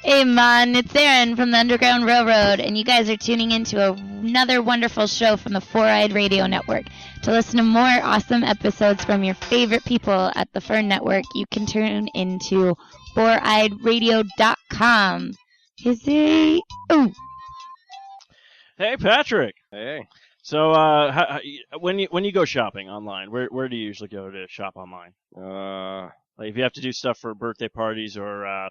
Hey, man, it's Aaron from the Underground Railroad, and you guys are tuning into another wonderful show from the Four-Eyed Radio Network. To listen to more awesome episodes from your favorite people at the Fern Network, you can tune into foureyedradio.com. Oh. Hey, Patrick. Hey. So, when you go shopping online, where do you usually go to shop online? Like if you have to do stuff for birthday parties or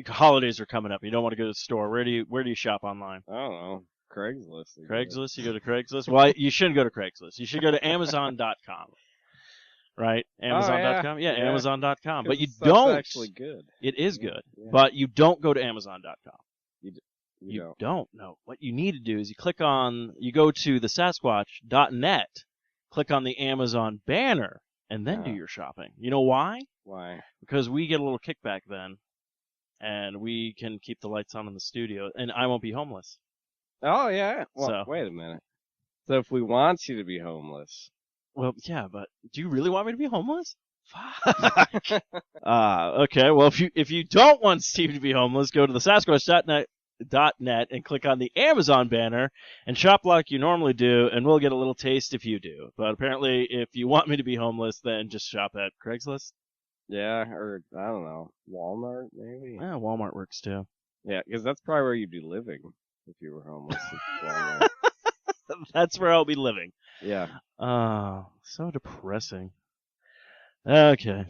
holidays are coming up, you don't want to go to the store. Where do you shop online? I don't know. Craigslist. Craigslist. You go to Craigslist. Well, you shouldn't go to Craigslist. You should go to Amazon.com. Right? Amazon.com. Yeah, Amazon.com. But you don't. That's actually good. It is good. Yeah. But you don't go to Amazon.com. You don't. No. What you need to do is you go to the Sasquatch.net, click on the Amazon banner, and then do your shopping. You know why? Why? Because we get a little kickback then, and we can keep the lights on in the studio, and I won't be homeless. Oh, yeah. Well, wait a minute. So if we want you to be homeless. Well, yeah, but do you really want me to be homeless? Fuck. Okay, well, if you don't want Steve to be homeless, go to the Sasquatch.net and click on the Amazon banner and shop like you normally do, and we'll get a little taste if you do. But apparently, if you want me to be homeless, then just shop at Craigslist. Yeah, or, I don't know, Walmart, maybe? Yeah, Walmart works too. Yeah, because that's probably where you'd be living if you were homeless. Walmart. That's where I'll be living. Yeah. Oh, so depressing. Okay.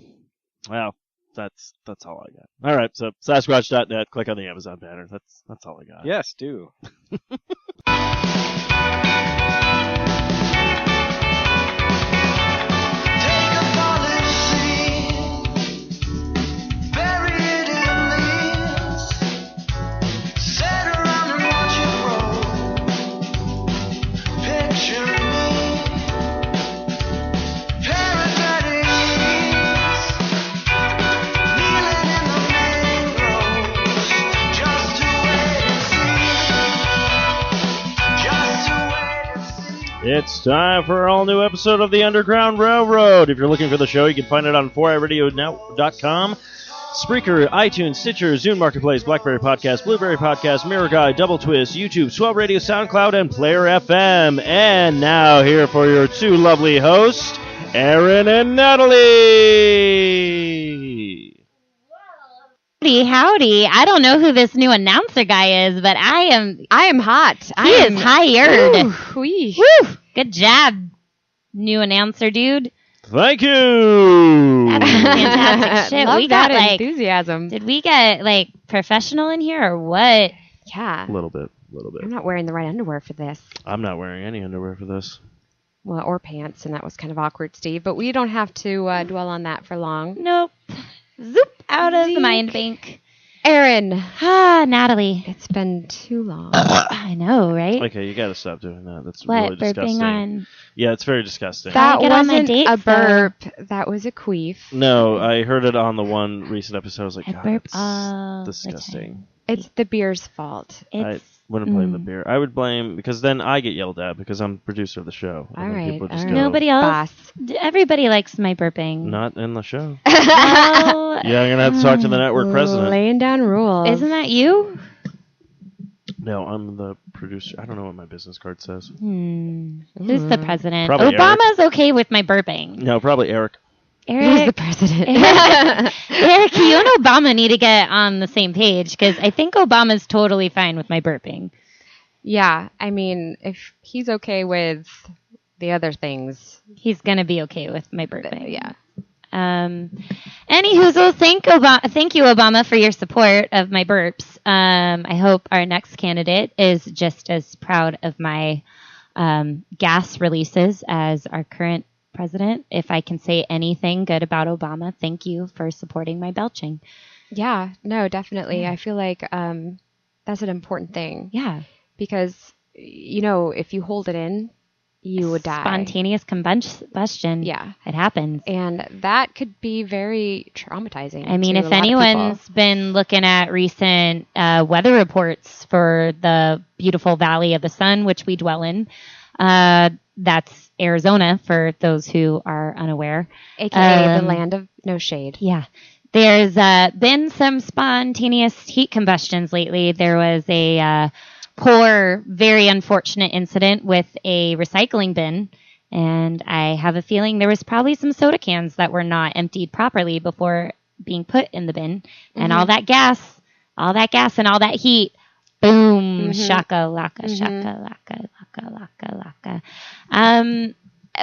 Well, that's all I got. All right, so Sasquatch.net, click on the Amazon banner. That's all I got. Yes, do. It's time for an all-new episode of the Underground Railroad. If you're looking for the show, you can find it on 4iRadio.com, Spreaker, iTunes, Stitcher, Zune Marketplace, BlackBerry Podcast, Blueberry Podcast, Mirror Guide, Double Twist, YouTube, Swell Radio, SoundCloud, and Player FM. And now, here for your two lovely hosts, Aaron and Natalie. Howdy. I don't know who this new announcer guy is, but I am hot. He is hired. Woo. Good job, new announcer dude. Thank you. That's fantastic shit. Love We got that enthusiasm. Did we get professional in here or what? Yeah. A little bit. I'm not wearing the right underwear for this. I'm not wearing any underwear for this. Well, or pants, and that was kind of awkward, Steve. But we don't have to dwell on that for long. Nope. Zoop out of the mind bank. Aaron. Natalie. It's been too long. I know, right? Okay, you gotta stop doing that. That's what, really disgusting. Burping on? Yeah, it's very disgusting. That wasn't a so. burp. That was a queef. No, I heard it on the one recent episode. I was like, I God, burp that's all disgusting. It's the beer's fault. I wouldn't blame the beer. I would blame, because then I get yelled at because I'm producer of the show. All right. Nobody else. Boss. Everybody likes my burping. Not in the show. Well, Yeah, I'm going to have to talk to the network president. Laying down rules. Isn't that you? No, I'm the producer. I don't know what my business card says. Who's the president? Probably Obama's okay with my burping. No, probably Eric. Who's the president? Eric, you and Obama need to get on the same page, because I think Obama's totally fine with my burping. Yeah, I mean, if he's okay with the other things, he's going to be okay with my burping. Yeah. Anywho, thank you, Obama, for your support of my burps. I hope our next candidate is just as proud of my gas releases as our current president. If I can say anything good about Obama, thank you for supporting my belching. Yeah, no, definitely. I feel like that's an important thing. Yeah. Because, if you hold it in, you would die. Spontaneous combustion. Yeah. It happens. And that could be very traumatizing. I mean, if anyone's been looking at recent weather reports for the beautiful Valley of the Sun, which we dwell in, that's Arizona, for those who are unaware. AKA the land of no shade. Yeah. There's been some spontaneous heat combustions lately. There was a poor, very unfortunate incident with a recycling bin, and I have a feeling there was probably some soda cans that were not emptied properly before being put in the bin, and all that gas and all that heat, boom, shaka laka, shaka laka, laka laka laka.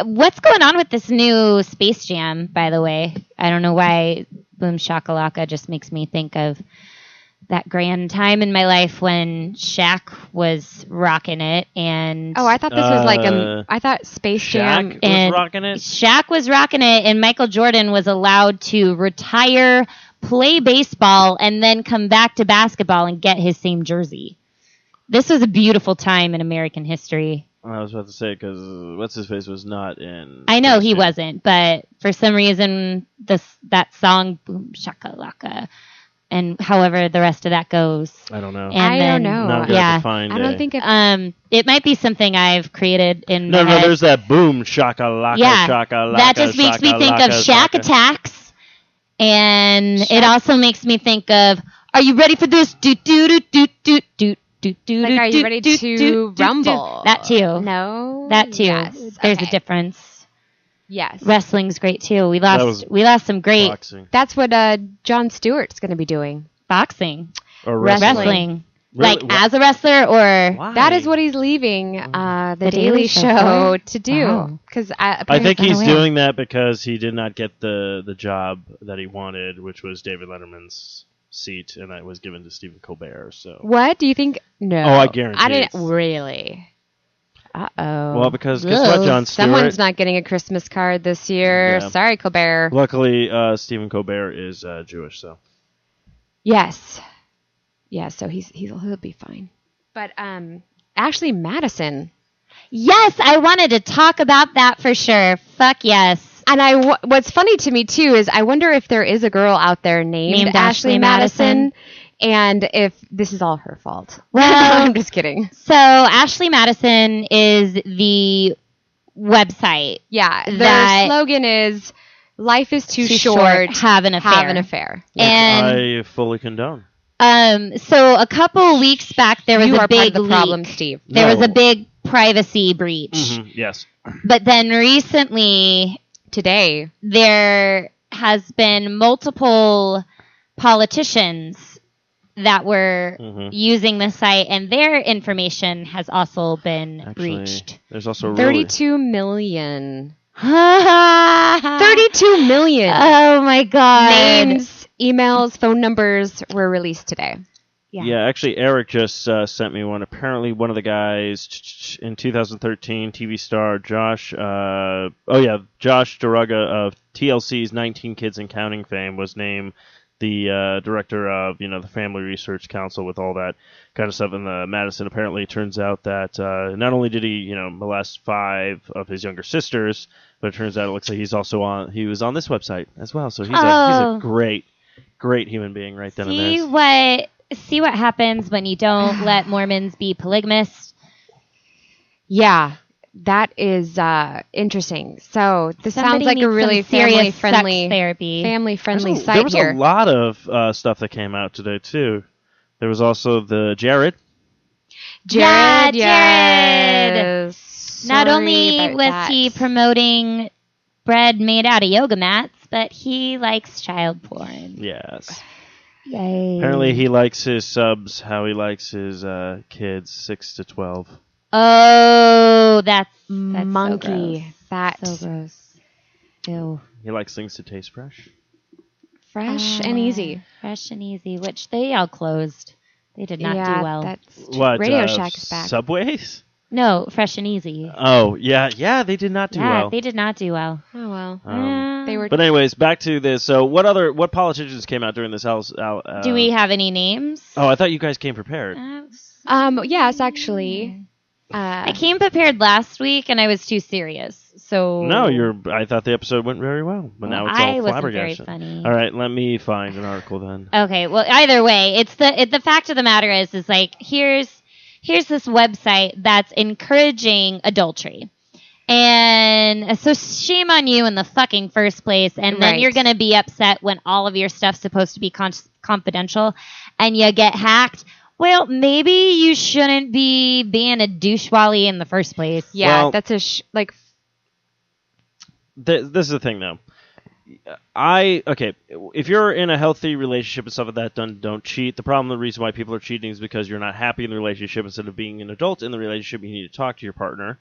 What's going on with this new Space Jam, by the way? I don't know why Boom Shakalaka just makes me think of that grand time in my life when Shaq was rocking it. And I thought this was I thought Space Jam was rocking it. Shaq was rocking it, and Michael Jordan was allowed to retire, play baseball, and then come back to basketball and get his same jersey. This was a beautiful time in American history. I was about to say, because What's-His-Face was not in... I know he wasn't, but for some reason, that song, Boom Shakalaka, and however the rest of that goes. I don't know. I don't know. Yeah. I don't think it might be something I've created in my head. No, there's that Boom Shakalaka, Shakalaka. That just makes me think of Shaq Attacks, and it also makes me think of, are you ready for this? Do do do do do do. Like, are you ready to rumble? That too. No. That too. Yes. There's a difference. Yes. Wrestling's great too. We lost some great boxing. That's what Jon Stewart's going to be doing. Boxing. Or Wrestling. Really? Like as a wrestler, or Why? That is what he's leaving the Daily Show to do. Because I think he's doing that because he did not get the job that he wanted, which was David Letterman's seat, and that was given to Stephen Colbert. So what do you think? No. Oh, I guarantee. I didn't really. Well, because guess what, Jon Stewart? Someone's not getting a Christmas card this year. Yeah. Sorry, Colbert. Luckily, Stephen Colbert is Jewish, so. Yes. Yeah, so he'll be fine. But Ashley Madison. Yes, I wanted to talk about that for sure. Fuck yes. And what's funny to me too is I wonder if there is a girl out there named Ashley Madison, and if this is all her fault. Well, I'm just kidding. So Ashley Madison is the website. Yeah, their slogan is "Life is too short. Have an affair." Have an affair. And I fully condone. So a couple weeks back, there was a big part of the leak. problem, Steve. There was a big privacy breach. Mm-hmm. Yes. But then recently, today, there has been multiple politicians that were using the site, and their information has also been breached. There's also 32 million. 32 million. Oh my God. Names, emails, phone numbers were released today. Yeah, actually, Eric just sent me one. Apparently, one of the guys in 2013, TV star Josh Duraga of TLC's 19 Kids and Counting fame was named the director of, the Family Research Council with all that kind of stuff. And Madison apparently turns out that not only did he, molest 5 of his younger sisters, but it turns out it looks like he was on this website as well. So he's a great human being right then and there. See what happens when you don't let Mormons be polygamists? Yeah, that is interesting. So this sounds like a really family-friendly site there was here. A lot of stuff that came out today, too. There was also the Jared. Jared. Yes. Not only was he promoting bread made out of yoga mats, but he likes child porn. Yes. Yay. Apparently he likes his subs how he likes his kids 6 to 12. Oh, that's monkey. So gross. Ew. He likes things to taste fresh. Fresh and easy. Fresh and easy, which they all closed. They did not do well. What, Radio Shack is back. Subways? No, Fresh and Easy. Oh, yeah, they did not do well. They did not do well. Oh, well. They were. But anyways, back to this. So what politicians came out during this house? Do we have any names? Oh, I thought you guys came prepared. Yes, actually. I came prepared last week, and I was too serious. So no, I thought the episode went very well, but now it's all flabbergasted. Very funny. All right, let me find an article then. Okay, well, either way, it's the fact of the matter is like here's this website that's encouraging adultery, And so shame on you in the fucking first place. And then you're going to be upset when all of your stuff's supposed to be confidential and you get hacked. Well, maybe you shouldn't be being a douchewally in the first place. Yeah, well, that's this is the thing, though. If you're in a healthy relationship and stuff like that, don't cheat. The reason why people are cheating is because you're not happy in the relationship. Instead of being an adult in the relationship, you need to talk to your partner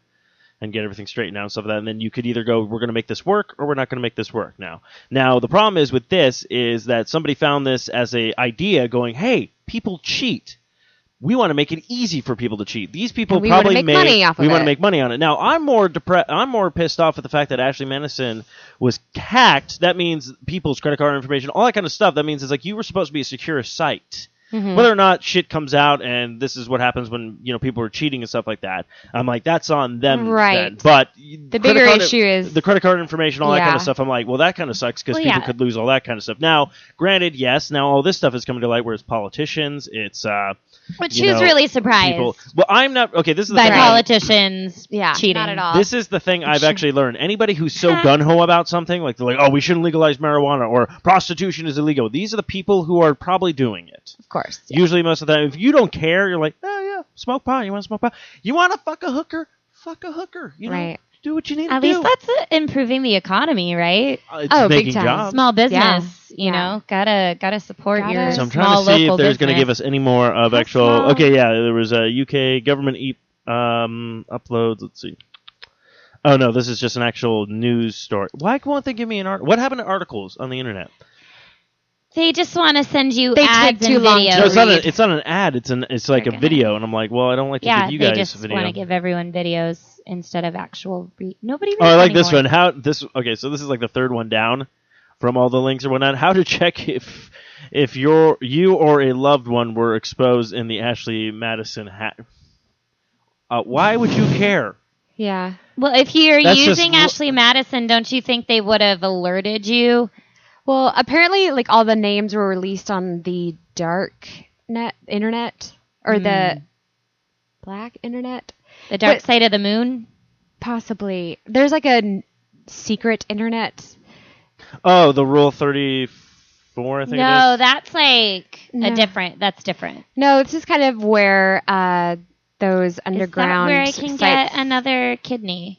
and get everything straightened out and stuff like that. And then you could either go, we're going to make this work, or we're not going to make this work now. Now, the problem is with this is that somebody found this as a idea going, hey, people cheat. We want to make it easy for people to cheat. These people probably want to make money on it. Now, I'm more pissed off at the fact that Ashley Madison was hacked. That means people's credit card information, all that kind of stuff. That means it's like you were supposed to be a secure site. Mm-hmm. Whether or not shit comes out and this is what happens when people are cheating and stuff like that, I'm like, that's on them. Right. Then. But the bigger issue is the credit card information, all that kind of stuff. I'm like, well, that kind of sucks because people could lose all that kind of stuff. Now, granted, yes, now all this stuff is coming to light, whereas politicians, it's which who's really surprised? People, well, I'm not. Okay, this is the by thing. Politicians cheating. Not at all. This is the thing I've actually learned. Anybody who's so gun-ho about something, like they're like, oh, we shouldn't legalize marijuana, or prostitution is illegal. These are the people who are probably doing it. Of course. Yeah. Usually most of the time, if you don't care, you're like, oh, yeah, smoke pot. You want to smoke pot? You want to fuck a hooker? Fuck a hooker. Right. Do what you need to do. At least that's improving the economy, right? It's big time. Jobs. Small business, you know, gotta support your So I'm small trying to see local if there's going to give us any more of actual. Small. Okay, yeah, there was a UK government uploads. Let's see. Oh no, this is just an actual news story. Why won't they give me an article? What happened to articles on the internet? They just want to send you they ads take too and long videos. No, it's not an ad. It's like a video, and I'm like, well, I don't like to give you guys they just video. want to give everyone videos instead of actual. Nobody. Oh, I like anymore. this one. Okay, so this is like the third one down from all the links or whatnot. How to check if you or a loved one were exposed in the Ashley Madison hack. Why would you care? Yeah. Well, if you're using Ashley Madison, don't you think they would have alerted you? Well, apparently, like, all the names were released on the dark internet, or the black internet. The dark side of the moon? Possibly. There's, like, a secret internet. Oh, the Rule 34, I think it is? No, that's, like, that's different. No, this is kind of where those underground where I can get another kidney?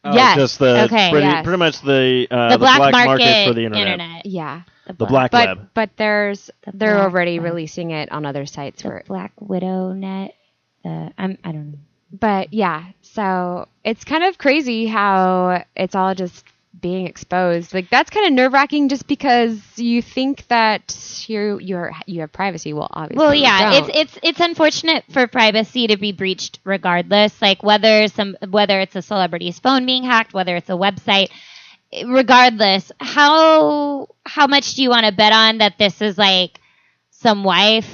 Oh, yes. Just pretty much the black market for the internet. Yeah. The black web. But they're already releasing it on other sites. The Black Widow net. I don't know. But yeah, so it's kind of crazy how it's all just being exposed. Like, that's kind of nerve-wracking just because you think that you have privacy. Well, obviously. Well, yeah, don't. it's unfortunate for privacy to be breached regardless. Like whether it's a celebrity's phone being hacked, whether it's a website, regardless, how much do you want to bet on that this is like some wife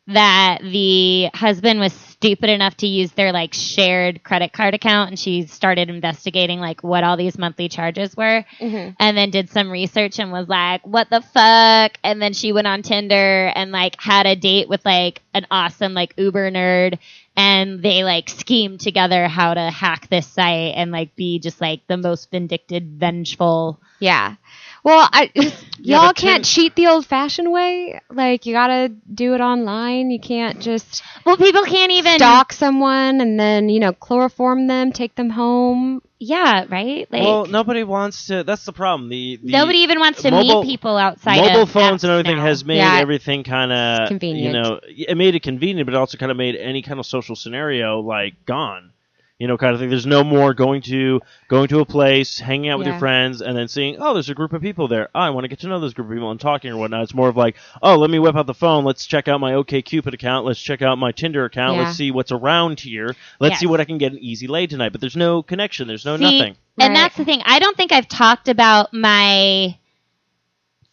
that the husband was stupid enough to use their like shared credit card account, and she started investigating like what all these monthly charges were, and then did some research and was like, what the fuck? And then she went on Tinder and like had a date with like an awesome like Uber nerd, and they like schemed together how to hack this site and like be just like the most vindictive, vengeful. Yeah. Well, y'all can't cheat the old-fashioned way. Like, you gotta do it online. You can't just people can't even stalk someone and then chloroform them, take them home. Yeah, right. Like, well, nobody wants to. That's the problem. Nobody even wants to meet people outside. Mobile of phones and everything now. has made everything kind of convenient. It made it convenient, but it also kind of made any kind of social scenario like gone. Kind of thing. There's no more going to a place, hanging out with your friends, and then seeing, oh, there's a group of people there. Oh, I want to get to know this group of people and talking or whatnot. It's more of like, oh, let me whip out the phone. Let's check out my OkCupid account. Let's check out my Tinder account. Yeah. Let's see what's around here. Let's see what I can get an easy lay tonight. But there's no connection. There's nothing. And that's the thing. I don't think I've talked about my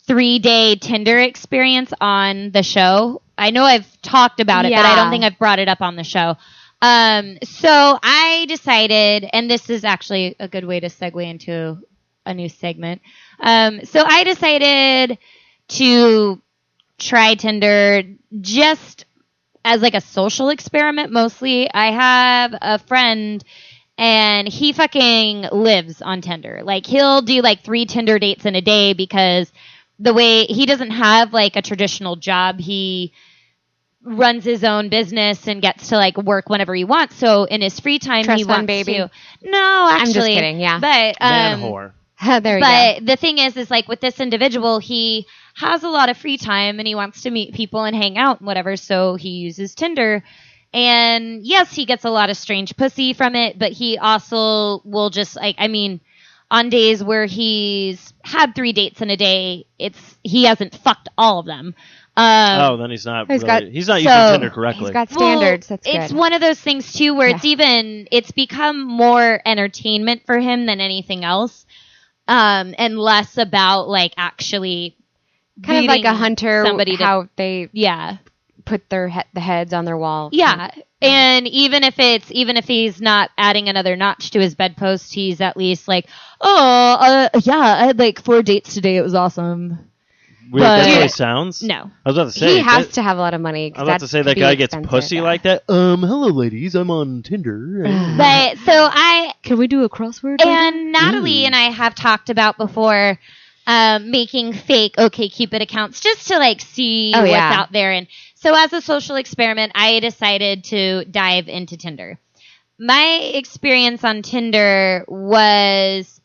3-day Tinder experience on the show. I know I've talked about it, but I don't think I've brought it up on the show. So I decided, and this is actually a good way to segue into a new segment. So I decided to try Tinder just as like a social experiment mostly. I have a friend, and he fucking lives on Tinder. Like, he'll do like 3 Tinder dates in a day because the way he doesn't have like a traditional job, he runs his own business and gets to like work whenever he wants. So in his free time, Trust he fund wants baby. to. No, actually, I'm just kidding. Yeah. But Man whore. There you go. but the thing is like with this individual, he has a lot of free time and he wants to meet people and hang out and whatever. So he uses Tinder. And yes, he gets a lot of strange pussy from it, but he also will just like, I mean, on days where he's had 3 dates in a day, he hasn't fucked all of them. Then he's not He's really, he's not so- using Tinder correctly. He's got standards. That's good. It's one of those things too where it's become more entertainment for him than anything else, and less about like actually kind of like beating a hunter. somebody How they yeah. put the heads on their wall. Yeah. And even if he's not adding another notch to his bedpost, he's at least like, I had like 4 dates today. It was awesome. Weird, that's how he sounds? No. I was about to say. He has to have a lot of money. I was about to say that guy gets pussy like that. Hello, ladies. I'm on Tinder. But so Can we do a crossword? and Natalie and I have talked about before making fake OkCupid accounts just to like see what's out there. And so as a social experiment, I decided to dive into Tinder. My experience on Tinder was,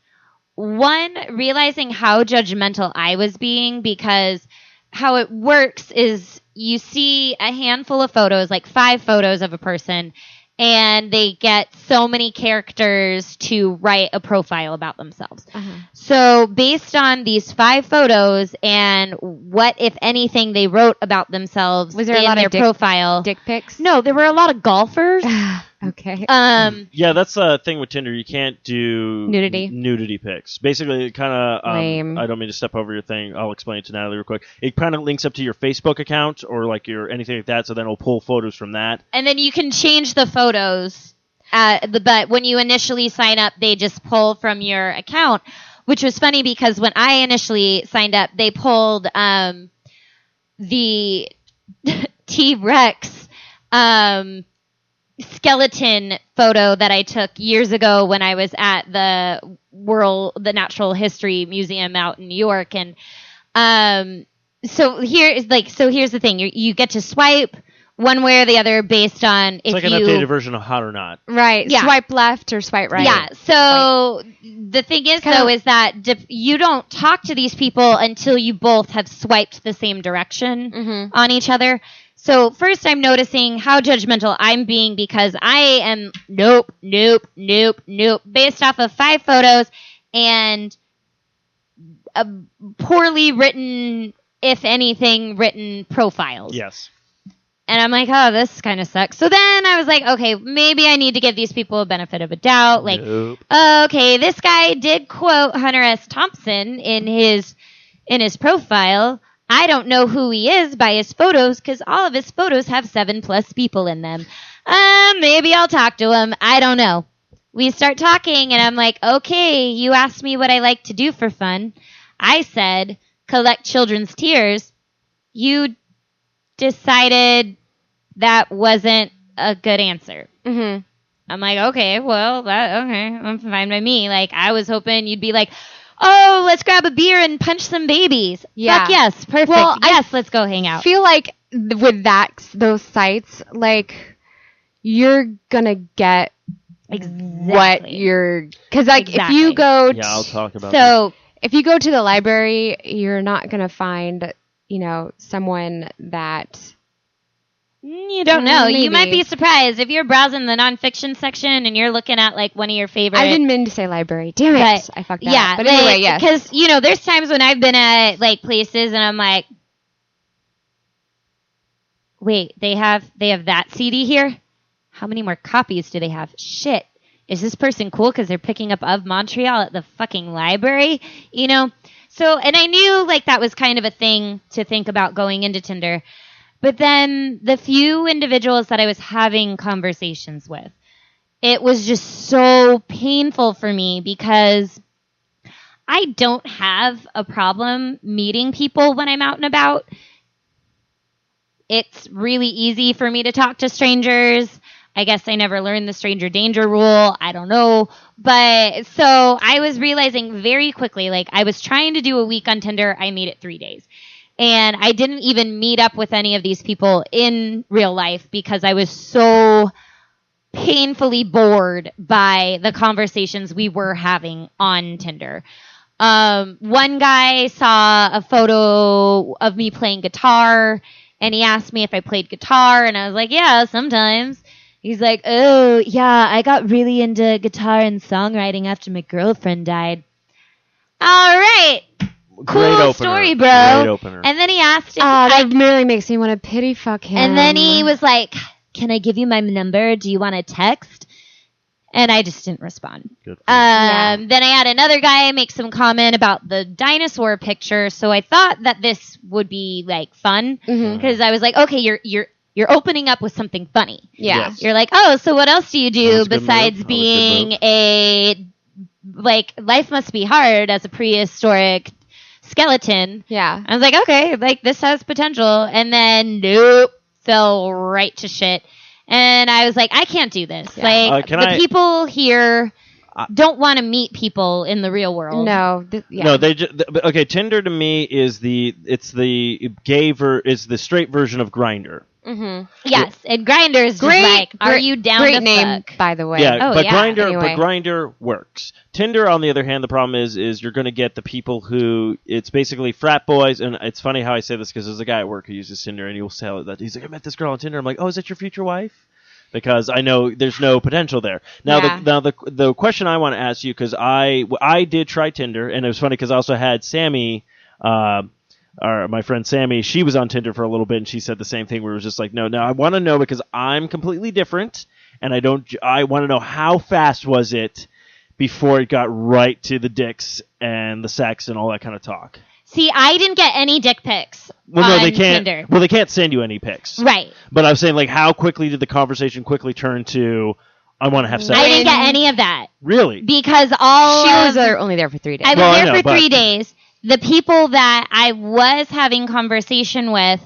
one, realizing how judgmental I was being, because how it works is you see a handful of photos, like 5 photos of a person, and they get so many characters to write a profile about themselves. So based on these 5 photos and what, if anything, they wrote about themselves Was there a in lot their of profile. dick pics? No, there were a lot of golfers. Okay. Yeah, that's the thing with Tinder. You can't do Nudity pics. Basically, it kind of. Lame. I don't mean to step over your thing. I'll explain it to Natalie real quick. It kind of links up to your Facebook account or like your anything like that. So then it'll pull photos from that. And then you can change the photos. But when you initially sign up, they just pull from your account, which was funny because when I initially signed up, they pulled the T-Rex skeleton photo that I took years ago when I was at the Natural History Museum out in New York. And so here's the thing. You get to swipe one way or the other based on It's like an updated version of Hot or Not. Right. Yeah. Swipe left or swipe right. Yeah. So the thing is, though, is that you don't talk to these people until you both have swiped the same direction on each other. So first I'm noticing how judgmental I'm being because I am nope, based off of 5 photos and poorly written, if anything, written profiles. Yes. And I'm like, oh, this kind of sucks. So then I was like, okay, maybe I need to give these people a benefit of a doubt. Like, okay, this guy did quote Hunter S. Thompson in his profile. I don't know who he is by his photos because all of his photos have 7+ people in them. Maybe I'll talk to him. I don't know. We start talking and I'm like, okay, you asked me what I like to do for fun. I said, collect children's tears. You decided that wasn't a good answer. Mm-hmm. I'm like, okay, well, I'm fine by me. Like, I was hoping you'd be like, oh, let's grab a beer and punch some babies. Yeah. Fuck yes, perfect. Well, yes, let's go hang out. I feel like with those sites, like, you're gonna get what you're... Because, like, if you go... Yeah, I'll talk about So, if you go to the library, you're not gonna find, someone that... You don't know. Maybe. You might be surprised if you're browsing the nonfiction section and you're looking at like one of your favorite. I didn't mean to say library. Damn it! But, I fucked that up. But anyway, yes. Because there's times when I've been at like places and I'm like, wait, they have that CD here. How many more copies do they have? Shit, is this person cool because they're picking up Of Montreal at the fucking library? So, and I knew like that was kind of a thing to think about going into Tinder. But then the few individuals that I was having conversations with, it was just so painful for me because I don't have a problem meeting people when I'm out and about. It's really easy for me to talk to strangers. I guess I never learned the stranger danger rule. I don't know. But so I was realizing very quickly, like I was trying to do a week on Tinder. I made it 3 days. And I didn't even meet up with any of these people in real life because I was so painfully bored by the conversations we were having on Tinder. One guy saw a photo of me playing guitar, and he asked me if I played guitar, and I was like, yeah, sometimes. He's like, oh, yeah, I got really into guitar and songwriting after my girlfriend died. All right. Cool story, bro. Great opener. And then he asked if that really makes me want to pity fuck him. And then he was like, can I give you my number? Do you want to text? And I just didn't respond. Good. Then I had another guy make some comment about the dinosaur picture. So I thought that this would be like fun because I was like, okay, you're opening up with something funny. Yeah. Yes. You're like, oh, so what else do you do That's besides being life must be hard as a prehistoric skeleton. Yeah. I was like, okay, like this has potential. And then nope, fell right to shit. And I was like, I can't do this. Yeah. Like people here don't want to meet people in the real world. No. No, okay, Tinder to me is the straight version of Grindr. Mm-hmm. Yes, and Grindr is just like, are you down great to name, fuck? by the way. Yeah, but Anyway. Grindr works. Tinder, on the other hand, the problem is you're going to get the people who it's basically frat boys, and it's funny how I say this because there's a guy at work who uses Tinder, and he will sell it that he's like, I met this girl on Tinder. I'm like, oh, is that your future wife? Because I know there's no potential there. Now, the question I want to ask you, because I did try Tinder, and it was funny because I also had Sammy. My friend Sammy, she was on Tinder for a little bit, and she said the same thing. Where it was just like, no, I want to know because I'm completely different, and I want to know how fast was it before it got right to the dicks and the sex and all that kind of talk. See, I didn't get any dick pics on they can't. Tinder. Well, they can't send you any pics, right? But I was saying, like, how quickly did the conversation quickly turn to, I want to have sex? I didn't get any of that. Really? Because she was only there for 3 days. I was there for 3 days. The people that I was having conversation with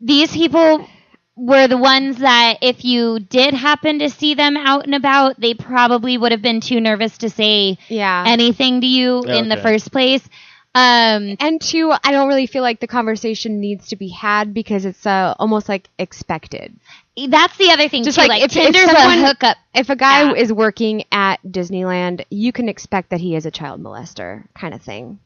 these people were the ones that if you did happen to see them out and about, they probably would have been too nervous to say anything to you in the first place. And two, I don't really feel like the conversation needs to be had because it's almost like expected. That's the other thing, just too. Like if Tinder's someone, a hookup. If a guy is working at Disneyland, you can expect that he is a child molester kind of thing.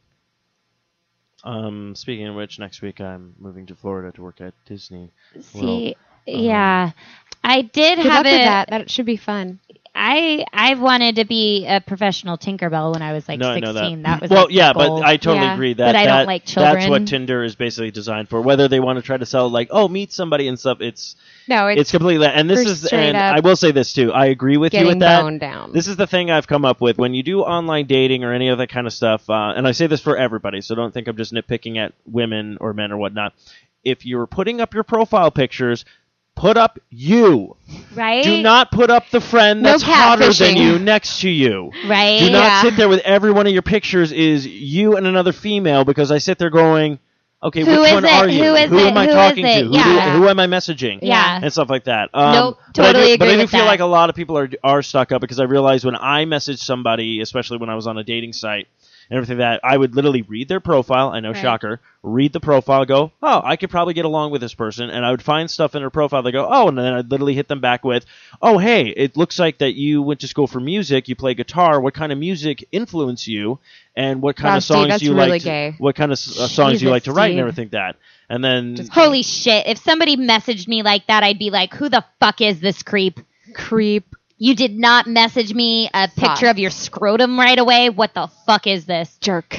Speaking of which, next week I'm moving to Florida to work at Disney. See, I did Good have luck with that. That should be fun. I wanted to be a professional Tinkerbell when I was like 16. I know that. That was well, like yeah, the goal. but I totally agree that but I don't like children. That's what Tinder is basically designed for. Whether they want to try to sell like, oh, meet somebody and stuff, it's completely that. And this is, and I will say this too. I agree with you with that. Boned down. This is the thing I've come up with when you do online dating or any of that kind of stuff. And I say this for everybody, so don't think I'm just nitpicking at women or men or whatnot. If you're putting up your profile pictures, put up you. Right. Do not put up the friend that's hotter than you next to you. Right. Do not sit there with every one of your pictures is you and another female because I sit there going, okay, which one are you? Who am I talking to? Who am I messaging? Yeah. And stuff like that. Nope, totally agree But I do with feel that. like a lot of people are stuck up because I realized when I message somebody, especially when I was on a dating site, and everything that I would literally read their profile. I know, shocker. Read the profile, go, oh, I could probably get along with this person, and I would find stuff in their profile. They go, oh, and then I'd literally hit them back with, oh, hey, it looks like that you went to school for music. You play guitar. What kind of music influenced you, and what kind of songs do you really like? Gay. What kind of songs do you like to write, and everything that. And then, holy shit! If somebody messaged me like that, I'd be like, who the fuck is this creep? You did not message me a picture of your scrotum right away. What the fuck is this? Jerk.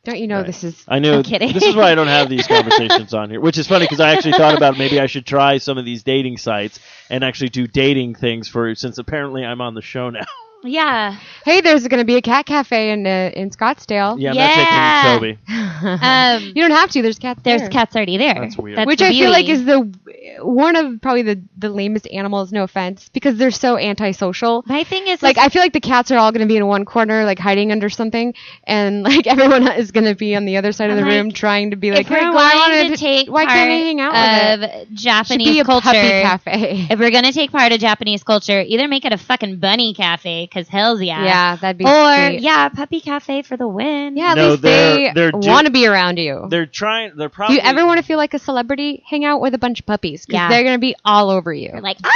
Don't you know this is... I know. I'm kidding. This is why I don't have these conversations on here, which is funny because I actually thought about maybe I should try some of these dating sites and actually do dating things since apparently I'm on the show now. Yeah. Hey, there's going to be a cat cafe in Scottsdale. Yeah, I'm not taking Toby. You don't have to. There's cats There's cats already there. That's weird. Which I feel like is the one of probably the lamest animals, no offense, because they're so antisocial. My thing is, like, I feel like the cats are all going to be in one corner, like, hiding under something, and, like, everyone is going to be on the other side of the room trying to be like, if we're going to take why can't I hang out with it? Japanese be a culture, puppy cafe. If we're going to take part of Japanese culture, either make it a fucking bunny cafe, because hells yeah. Yeah, that'd be Or, sweet. yeah, puppy cafe for the win. Yeah, at No, least they want to be around you. They're probably... Do you ever want to feel like a celebrity? Hang out with a bunch of puppies, because they're going to be all over you. You're like, can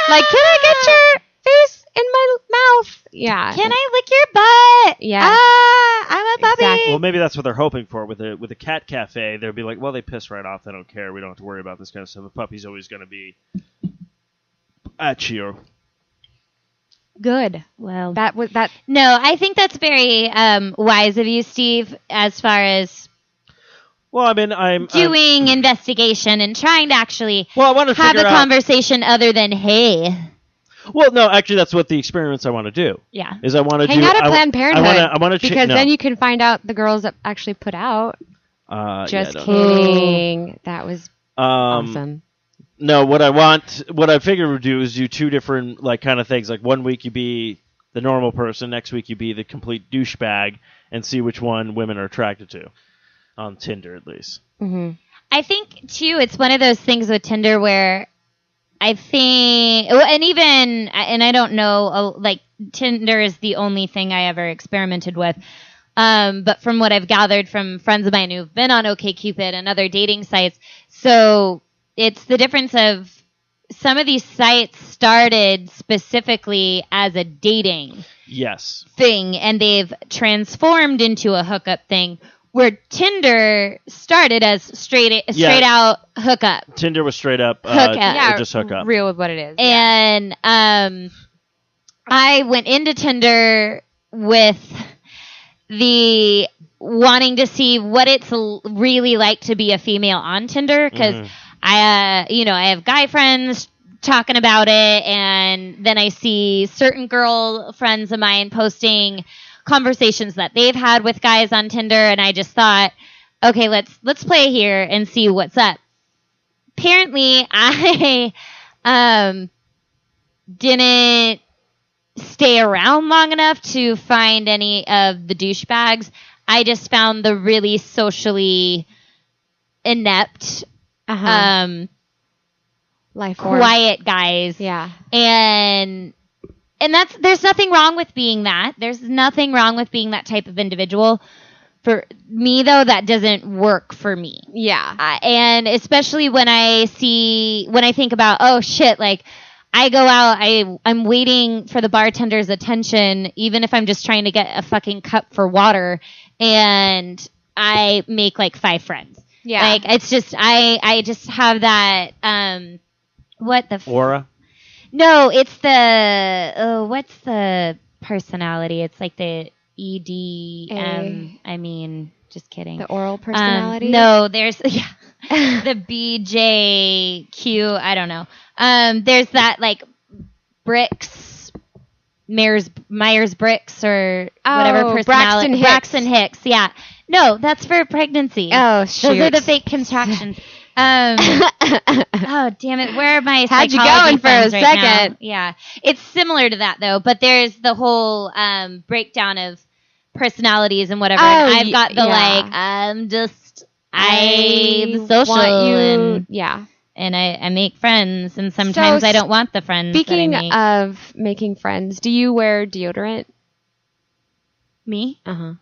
I get your face in my mouth? Yeah. Can I lick your butt? Yeah. I'm a puppy. Exactly. Well, maybe that's what they're hoping for with a cat cafe. They'll be like, well, they piss right off. They don't care. We don't have to worry about this kind of stuff. The puppy's always going to be at you. Good. Well, that was that. No, I think that's very wise of you, Steve, as far as Well, I mean, I'm doing investigation and trying to actually I want to have figure a out, conversation other than, hey. Well, no, actually, that's what the experiments I want to do. Yeah. Is I want to hang out at Planned Parenthood. I want to because then you can find out the girls that actually put out. Just kidding. That was awesome. No, what I figured would do is do two different like kind of things. Like 1 week you be the normal person, next week you be the complete douchebag, and see which one women are attracted to on Tinder, at least. Mm-hmm. I think too, it's one of those things with Tinder where I think, and I don't know, like Tinder is the only thing I ever experimented with. But from what I've gathered from friends of mine who've been on OkCupid and other dating sites, so it's the difference of some of these sites started specifically as a dating thing, and they've transformed into a hookup thing, where Tinder started as straight out hookup. Tinder was straight up just hookup. Real with what it is. And I went into Tinder with the wanting to see what it's really like to be a female on Tinder, because I have guy friends talking about it, and then I see certain girl friends of mine posting conversations that they've had with guys on Tinder, and I just thought, okay, let's play here and see what's up. Apparently, I didn't stay around long enough to find any of the douchebags. I just found the really socially inept, quiet guys. Yeah. And there's nothing wrong with being that. There's nothing wrong with being that type of individual. For me, though, that doesn't work for me. Yeah. And especially when I think about, oh shit, like I go out, I'm waiting for the bartender's attention, even if I'm just trying to get a fucking cup for water, and I make like 5 friends. Yeah. Like it's just, I just have that, aura? No, it's the, what's the personality? It's like the EDM. I mean, just kidding. The oral personality? No, there's, the BJQ, I don't know. There's that like Bricks, Myers-Briggs or whatever personality. Braxton Hicks, yeah. No, that's for pregnancy. Oh, shoot. Those are the fake contractions. Oh, damn it. Where are my Had you going for a second? Now? Yeah. It's similar to that, though, but there's the whole breakdown of personalities and whatever. And I've got the, I'm social. And I make friends, and sometimes I don't want the friends. Speaking of making friends, do you wear deodorant? Me?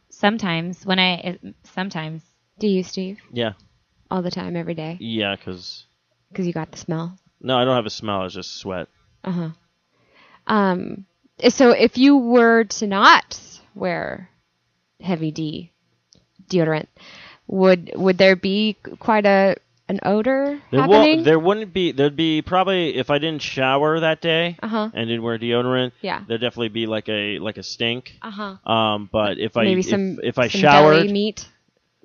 Sometimes. Sometimes. Do you, Steve? Yeah. All the time, every day? Yeah, because you got the smell? No, I don't have a smell. It's just sweat. So if you were to not wear heavy D deodorant, would there be quite an odor happening? There wouldn't be. There'd be probably, if I didn't shower that day and didn't wear deodorant, there'd definitely be like a stink. But if I showered, belly meat.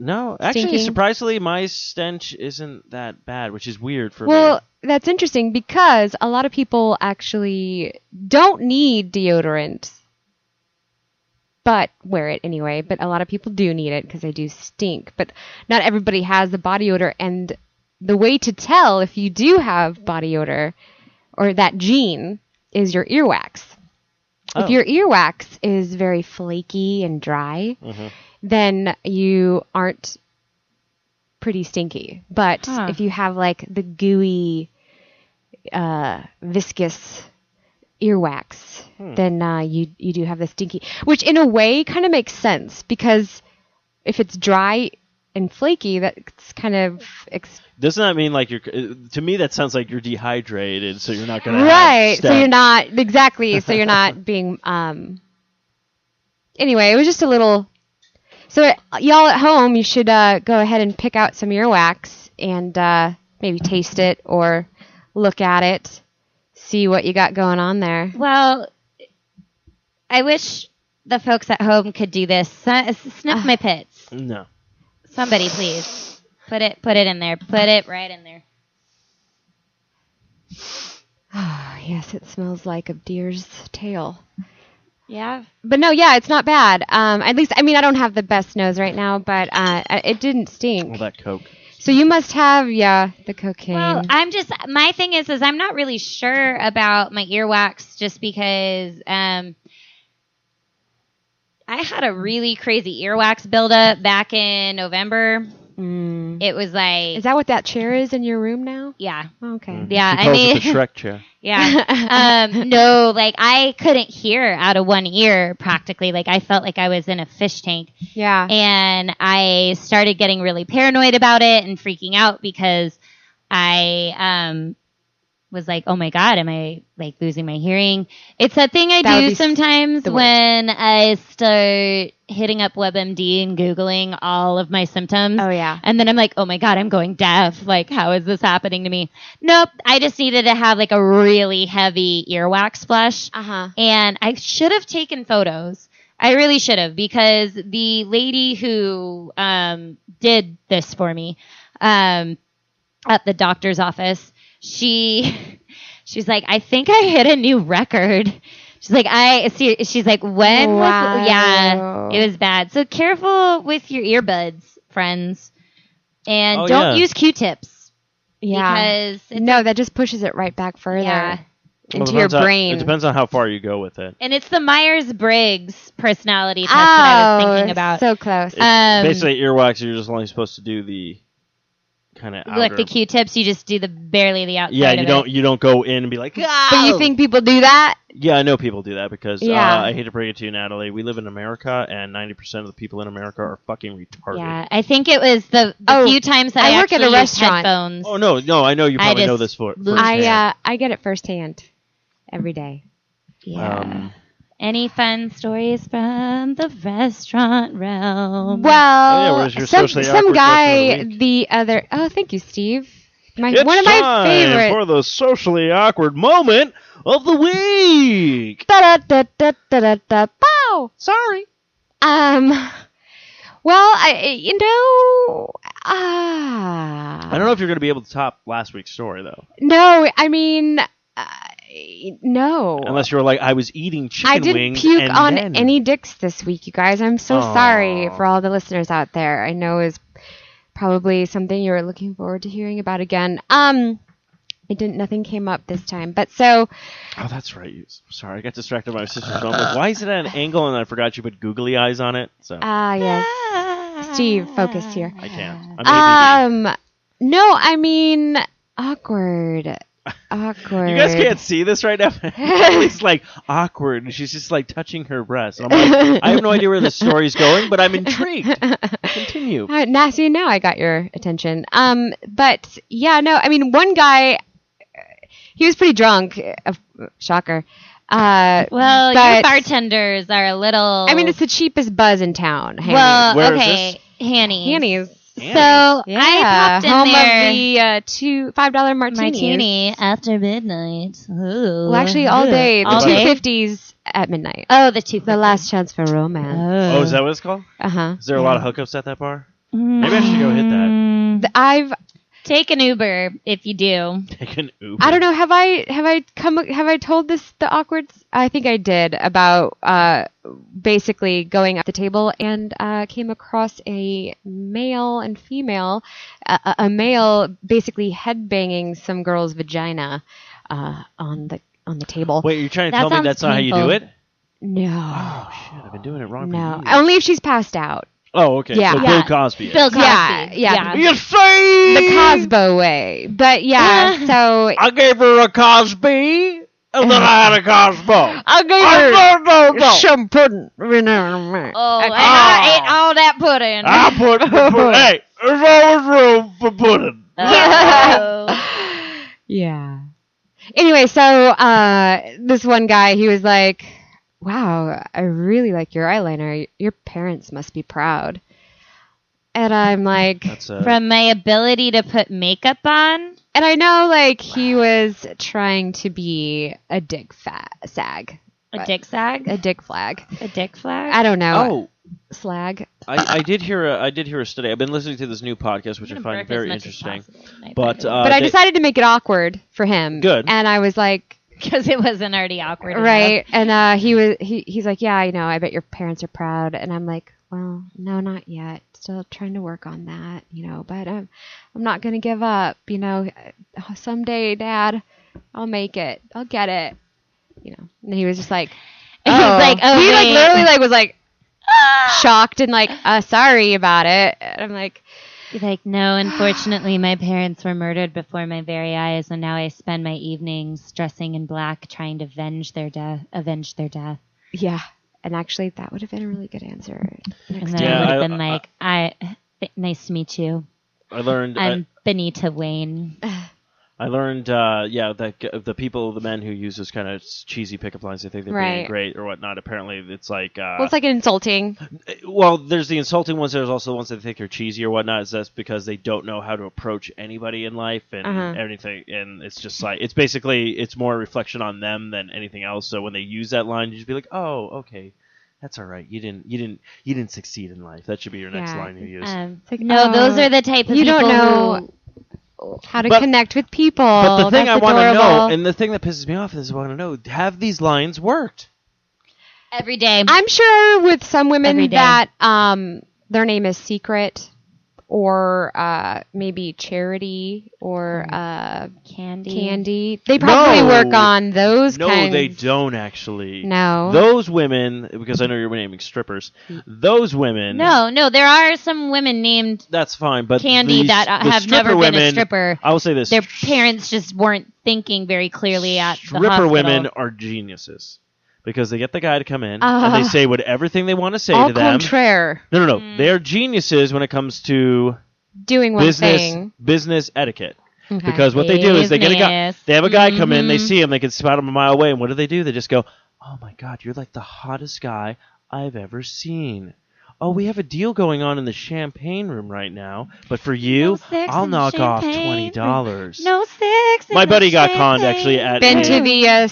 No, actually, stinking. Surprisingly, my stench isn't that bad, which is weird for me. Well, that's interesting because a lot of people actually don't need deodorant, but wear it anyway. But a lot of people do need it because they do stink. But not everybody has the body odor, and the way to tell if you do have body odor or that gene is your earwax. Oh. If your earwax is very flaky and dry, then you aren't pretty stinky. But if you have like the gooey, viscous earwax, then you do have the stinky, which in a way kind of makes sense because if it's dry and flaky, that's kind of doesn't that mean like you're? To me, that sounds like you're dehydrated, so you're not gonna right. have So you're not exactly. So you're not being. Anyway, it was just a little. So y'all at home, you should go ahead and pick out some earwax and maybe taste it or look at it, see what you got going on there. Well, I wish the folks at home could do this. Sniff my pits. No. Somebody, please. Put it in there. Put it right in there. Oh, yes, it smells like a deer's tail. Yeah. But no, yeah, it's not bad. At least, I mean, I don't have the best nose right now, but it didn't stink. All that coke. So you must have, the cocaine. Well, my thing is I'm not really sure about my earwax just because I had a really crazy earwax buildup back in November. It was like... Is that what that chair is in your room now? Yeah. Okay. Yeah, She calls it the Shrek chair. Yeah. No, like I couldn't hear out of one ear practically. Like I felt like I was in a fish tank. Yeah. And I started getting really paranoid about it and freaking out because I was like, oh my God, am I like losing my hearing? It's a thing I do sometimes when I start hitting up WebMD and Googling all of my symptoms. Oh, yeah. And then I'm like, oh my God, I'm going deaf. Like, how is this happening to me? Nope. I just needed to have like a really heavy earwax flush. And I should have taken photos. I really should have because the lady who did this for me at the doctor's office, she's like, I think I hit a new record. She's like, she's like, when was, yeah, it was bad. So careful with your earbuds, friends. And don't use Q-tips. Yeah. Because that just pushes it right back further into your brain. It depends on how far you go with it. And it's the Myers-Briggs personality test that I was thinking about. So close. Basically, earwax, you're just only supposed to do the kind of like the Q-tips, you just do barely the outside. Yeah, you don't go in and be like, ah! But you think people do that? Yeah, I know people do that because I hate to break it to you, Natalie. We live in America, and 90% of the people in America are fucking retarded. Yeah, I think it was the few times that I work at a restaurant. Headphones. Oh no, I know you probably know this for. I get it firsthand every day. Yeah. Any fun stories from the restaurant realm? Well, where's your socially awkward some guy question of the week? the other. Oh, thank you, Steve. One It's of my time favorite. for the socially awkward moment of the week. Pow! Sorry. Well, I don't know if you're going to be able to top last week's story though. No, I mean. No. Unless you're like, I was eating chicken I didn't wings. puke and on then... any dicks this week, you guys. I'm so sorry for all the listeners out there. I know is probably something you're looking forward to hearing about again. Nothing came up this time, but so. Oh, that's right. Sorry, I got distracted by my sister's phone. Like, why is it at an angle? And I forgot you put googly eyes on it. So. Yes. Steve, focus here. I can't. No, I mean awkward. Awkward. You guys can't see this right now. It's like awkward, and she's just like touching her breast. And I'm like, I have no idea where the story's going, but I'm intrigued. Continue. Now I got your attention. But yeah, no, I mean, one guy, he was pretty drunk. Shocker. Well, your bartenders are a little. I mean, it's the cheapest buzz in town. Hanny's. Well, Where okay, is this? Hanny's. So I popped in home there. of the $5 martini after midnight. Ooh. Well, actually, all day. All The day? $250s at midnight. Oh, the $250. The last chance for romance. Oh, is that what it's called? Uh-huh. Is there a lot of hookups at that bar? Maybe I should go hit that. I've Take an Uber if you do. Take an Uber. I don't know. Have I told this the awkward? I think I did about basically going at the table and came across a male and female, a male basically headbanging some girl's vagina on the table. Wait, you're trying to That tell me sounds that's not how you do painful. it? No. Oh shit! I've been doing it wrong. No. For years. Only if she's passed out. Oh, okay. Yeah. So Bill Yeah. Cosby. Bill Cosby. Yeah. You say The Cosbo way. But yeah, so I gave her a Cosby, and then I had a Cosbo. I gave her some pudding. Oh, and I ate all that pudding. I put hey, there's always room for pudding. Oh. Yeah. Anyway, so this one guy, he was like, wow, I really like your eyeliner. Your parents must be proud. And I'm like, From my ability to put makeup on. and I know like he was trying to be a dick sag. A dick sag? A dick flag. A dick flag? I don't know. Oh, Slag. I did hear a study. I've been listening to this new podcast, which I find very interesting. But I decided to make it awkward for him. Good. And I was like, because it wasn't already awkward right. And he's like, yeah, I know. I bet your parents are proud. And I'm like, well, no, not yet. Still trying to work on that, but I'm not going to give up, someday, Dad, I'll make it. I'll get it. And he was just like, He was like, oh, he like wait. literally like was like shocked and like, sorry about it. And I'm like, You're like, no, unfortunately, my parents were murdered before my very eyes, and now I spend my evenings dressing in black trying to avenge their death. yeah. And actually, that would have been a really good answer. And then Yeah, I would have I- been like, nice to meet you. I learned. I'm Benita Wayne. I learned, that the men who use those kind of cheesy pickup lines, they think they're being Right. great or whatnot. Apparently, it's like, Well, it's like insulting. well, there's the insulting ones. There's also the ones that think they're cheesy or whatnot. That's because they don't know how to approach anybody in life and everything. And it's just like, it's more a reflection on them than anything else. So when they use that line, you just be like, oh, okay. That's all right. You didn't succeed in life. That should be your next line you use. No, those are the type of you people don't know how to But- connect with people. But the thing That's I want to know, adorable. and the thing that pisses me off is I want to know, have these lines worked? every day. I'm sure with some Every women day. that their name is Secret or maybe Charity or Candy. They probably No. work on those No, kinds. they don't actually. No. Those women, because I know you're naming strippers, those women. No, there are some women named That's fine, but Candy these- that the have stripper never been a women, stripper. I will say this. Their parents just weren't thinking very clearly at the Stripper hospital. women are geniuses. Because they get the guy to come in, and they say everything they want to say Au to them. contraire. No. They are geniuses when it comes to Doing one thing. business etiquette. Okay. Because what they do is they get a guy. Business. They have a guy come in. They see him. They can spot him a mile away. And what do? They just go, "Oh my God, you're like the hottest guy I've ever seen. Oh, we have a deal going on in the champagne room right now. But for you, sex I'll in the knock off champagne $20." No sex. in My the buddy got conned champagne. actually at. Been a- to the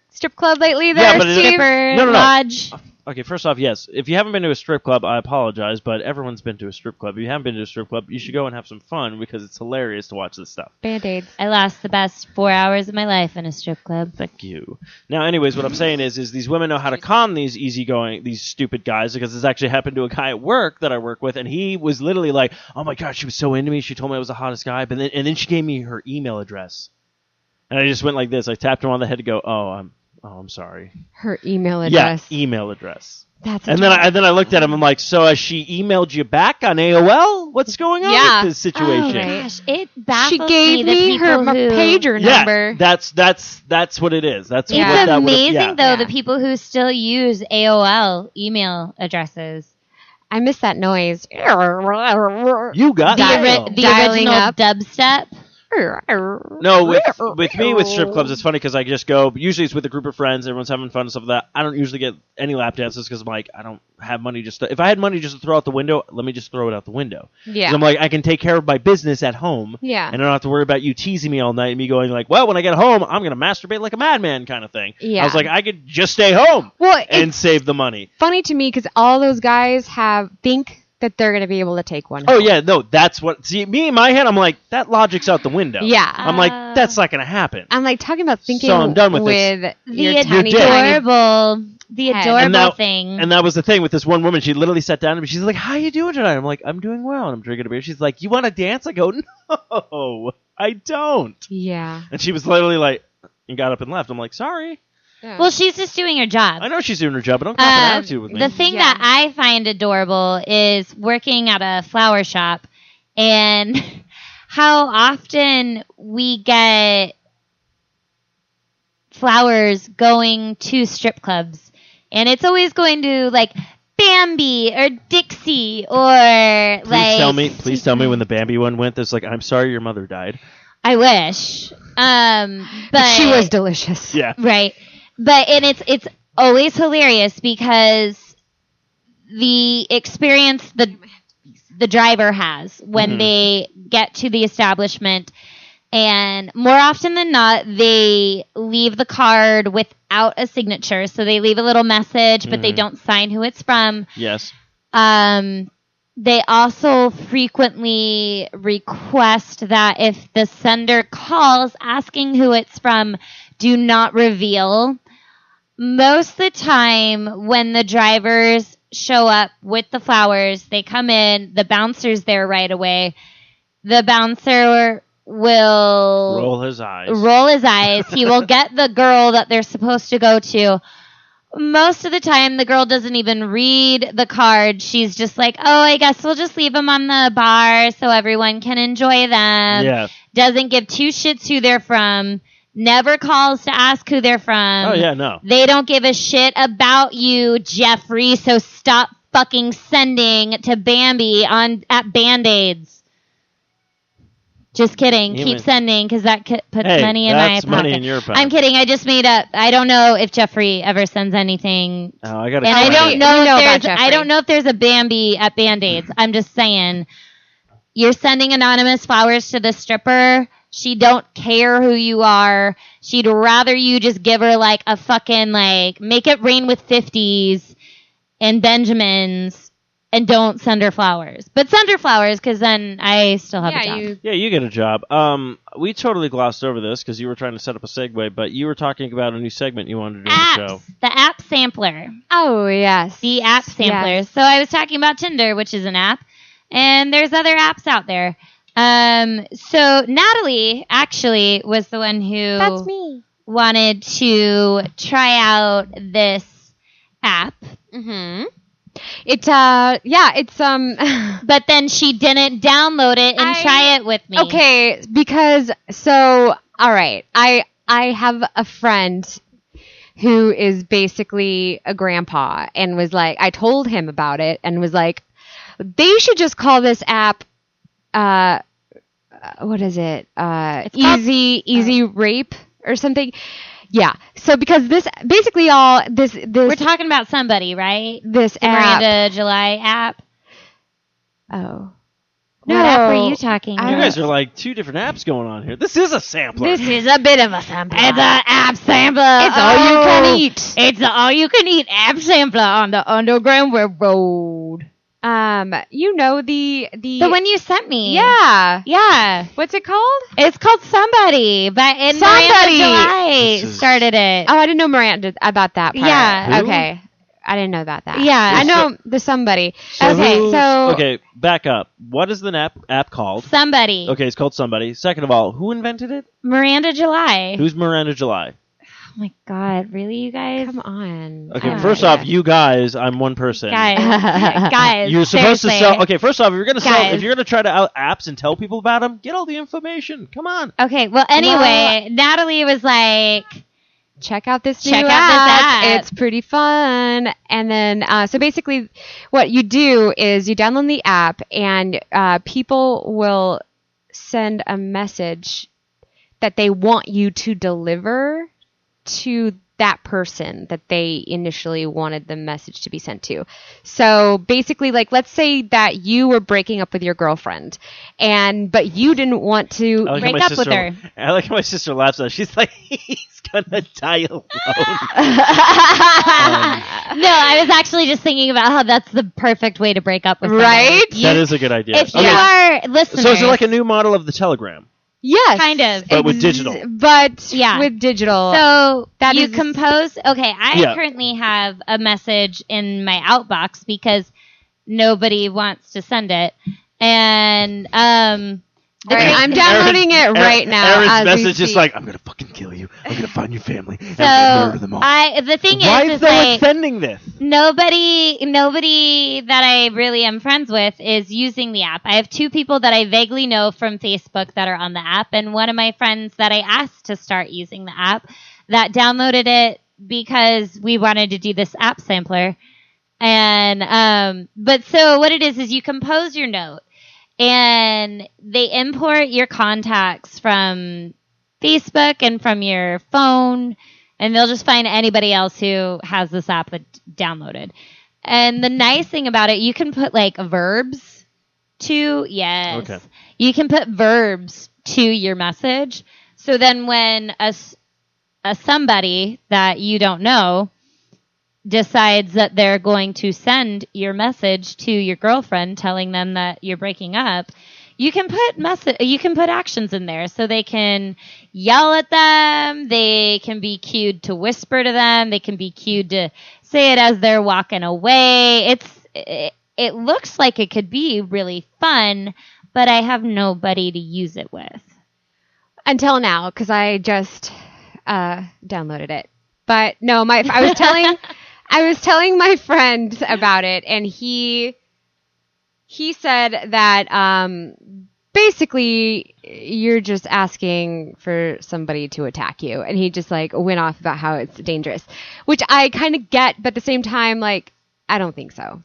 strip club lately there, Yeah, but it- Steve? Stripper No. lodge. Okay, first off, yes. If you haven't been to a strip club, I apologize, but everyone's been to a strip club. If you haven't been to a strip club, you should go and have some fun because it's hilarious to watch this stuff. Band-Aids. I lost the best 4 hours of my life in a strip club. Thank you. Now, anyways, what I'm saying is these women know how to con these these stupid guys, because this actually happened to a guy at work that I work with, and he was literally like, "Oh my God, she was so into me. She told me I was the hottest guy, but then she gave me her email address," and I just went like this. I tapped him on the head to go, I'm sorry. Her email address. Yeah, email address. That's And then I looked at him. I'm like, so has she emailed you back on AOL? What's going on Yeah. with this situation? right. Gosh, it baffles She gave the me her people who... pager Yeah, number. that's what it is. That's Yeah. what It's that would've- amazing, yeah. though, Yeah. the people who still use AOL email addresses. I miss that noise. You got The, that. the Dialing original up. dubstep. No, with me with strip clubs, it's funny because I just go. Usually, it's with a group of friends. Everyone's having fun and stuff like that. I don't usually get any lap dances because I'm like, I don't have money. If I had money just to throw out the window, let me just throw it out the window. 'Cause Yeah. I'm like, I can take care of my business at home. Yeah. And I don't have to worry about you teasing me all night and me going like, well, when I get home, I'm gonna masturbate like a madman kind of thing. Yeah. I was like, I could just stay home Well, and it's save the money. funny to me because all those guys think that they're going to be able to take one. Oh, yeah, no, that's what... See, me in my head, I'm like, that logic's out the window. Yeah. I'm like, that's not going to happen. I'm like talking about thinking So I'm done with your tiny, dick. The head. adorable thing. And that was the thing with this one woman. She literally sat down to me. She's like, how you doing tonight? I'm like, I'm doing well. And I'm drinking a beer. She's like, you want to dance? I go, no, I don't. Yeah. And she was literally like, and got up and left. I'm like, sorry. Yeah. Well, she's just doing her job. I know she's doing her job, but don't cop an attitude with me. The thing that I find adorable is working at a flower shop and how often we get flowers going to strip clubs. And it's always going to, like, Bambi or Dixie or, Please tell me when the Bambi one went. There's like, I'm sorry your mother died. I wish. But she was delicious. Yeah. Right. But and it's always hilarious because the experience the driver has when they get to the establishment, and more often than not they leave the card without a signature, so they leave a little message but they don't sign who it's from. Yes. They also frequently request that if the sender calls asking who it's from, do not reveal. Most of the time when the drivers show up with the flowers, they come in, the bouncer's there right away. The bouncer will roll his eyes. He will get the girl that they're supposed to go to. Most of the time, the girl doesn't even read the card. She's just like, oh, I guess we'll just leave them on the bar so everyone can enjoy them. Yeah. Doesn't give two shits who they're from. Never calls to ask who they're from. Oh, yeah, no. They don't give a shit about you, Jeffrey, so stop fucking sending to Bambi at Band-Aids. Just kidding. Keep sending, because that puts money in my pocket. That's money in your pocket. I'm kidding. I just made up. I don't know if Jeffrey ever sends anything. Oh, I gotta. And I don't know if there's a Bambi at Band-Aids. I'm just saying. You're sending anonymous flowers to the stripper. She don't care who you are. She'd rather you just give her like a fucking like make it rain with 50s and Benjamins and don't send her flowers. But send her flowers because then I still have a job. You get a job. We totally glossed over this because you were trying to set up a segue, but you were talking about a new segment you wanted to do on the show. The app sampler. Oh, yes. The app sampler. Yes. So I was talking about Tinder, which is an app, and there's other apps out there. So Natalie actually was the one who That's me. wanted to try out this app. Mm-hmm. It's But then she didn't download it and try it with me. Okay, because all right. I have a friend who is basically a grandpa and was like, I told him about it and was like, they should just call this app what is it? Easy rape or something. Yeah. So because this basically we're talking about somebody, right? This the app. Miranda July app. Oh. No. What app were you talking about? You guys are like two different apps going on here. This is a sampler. This is a bit of a sampler. It's an app sampler. It's all you can eat. It's an all you can eat app sampler on the Underground Railroad. You know the one you sent me. Yeah. What's it called? It's called Somebody, but Miranda July started it. Oh, I didn't know Miranda about that part. Yeah. Who? Okay. I didn't know about that. Yeah. I know the Somebody. Okay, back up. What is the app called? Somebody. Okay, it's called Somebody. Second of all, who invented it? Miranda July. Who's Miranda July? Oh my God, really, you guys? Come on. Okay, first off, you guys, I'm one person. Guys, You're supposed to sell. Okay, first off, if you're gonna try to out apps and tell people about them, get all the information. Come on. Okay, well, anyway, Natalie was like, check out this new app. It's pretty fun. And then, so basically, what you do is you download the app, and people will send a message that they want you to deliver to that person that they initially wanted the message to be sent to. So basically, like, let's say that you were breaking up with your girlfriend, but you didn't want to break up with her. I like how my sister laughs at it. She's like, he's gonna die alone. No, I was actually just thinking about how that's the perfect way to break up with someone. Right? That is a good idea. If you are listeners, so is it like a new model of the Telegram? Yes. Kind of. But with digital. But with digital. So you compose. Okay, I currently have a message in my outbox because nobody wants to send it. And I'm downloading it right now. Erin's message is like, I'm going to fucking kill you. I'm going to find your family. So I'm going to murder them all. The thing Why is no like, one sending this? Nobody that I really am friends with is using the app. I have 2 people that I vaguely know from Facebook that are on the app, and one of my friends that I asked to start using the app that downloaded it because we wanted to do this app sampler. And but so what it is you compose your note, and they import your contacts from Facebook and from your phone, and they'll just find anybody else who has this app downloaded. And the nice thing about it, you can put like verbs to, you can put verbs to your message. So then when a somebody that you don't know decides that they're going to send your message to your girlfriend telling them that you're breaking up, you can put actions in there, so they can yell at them, they can be cued to whisper to them, they can be cued to say it as they're walking away. It looks like it could be really fun, but I have nobody to use it with until now because I just downloaded it. But no, I was telling my friend about it, and he said that basically you're just asking for somebody to attack you, and he just like went off about how it's dangerous, which I kind of get, but at the same time, like, I don't think so.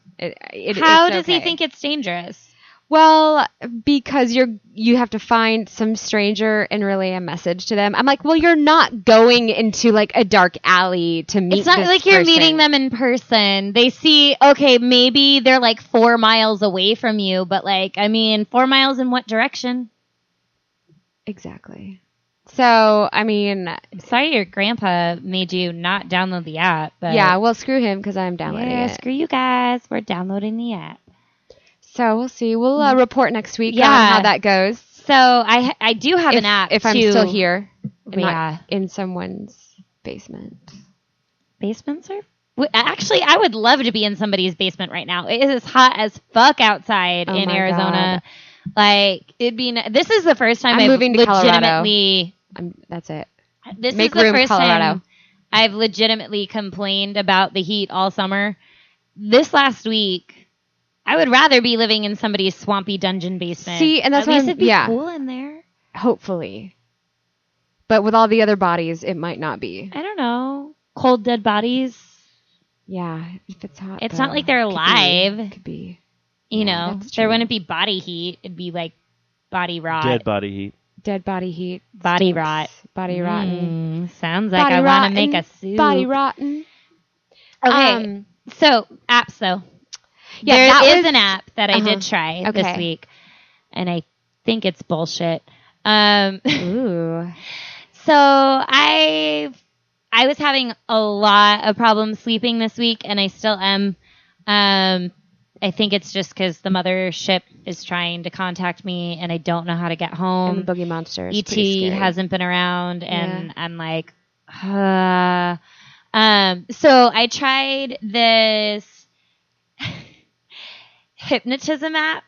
How does he think it's dangerous? Well, because you have to find some stranger and relay a message to them. I'm like, well, you're not going into like a dark alley to meet. It's not like you're meeting them in person. They see, okay, maybe they're like 4 miles away from you, but like, I mean, 4 miles in what direction? Exactly. So, I mean, I'm sorry your grandpa made you not download the app. But yeah, well, screw him because I'm downloading it. Screw you guys. We're downloading the app. So we'll see. We'll report next week on how that goes. So I do have an app if I'm still here. Yeah. Not in someone's basement. Basements are... Actually, I would love to be in somebody's basement right now. It is hot as fuck outside in Arizona. God. Like, it'd be... This is the first time I'm moving to legitimately... That's it. This is the first time I've legitimately complained about the heat all summer. This last week... I would rather be living in somebody's swampy dungeon basement. See, and that's why it'd be cool in there. Hopefully. But with all the other bodies, it might not be. I don't know. Cold, dead bodies. Yeah, if it's hot. It's not like they're alive. Could be. You know, there wouldn't be body heat. It'd be like body rot. Dead body heat. Dead body heat. Body rot. Body rotten. Sounds like I want to make a soup. Body rotten. Okay. So, apps though. Yeah, there is an app that I did try this week, and I think it's bullshit. Ooh. So I was having a lot of problems sleeping this week, and I still am. I think it's just because the mothership is trying to contact me, and I don't know how to get home. And the boogie monster is E.T. hasn't been around, and I'm like, so I tried this hypnotism app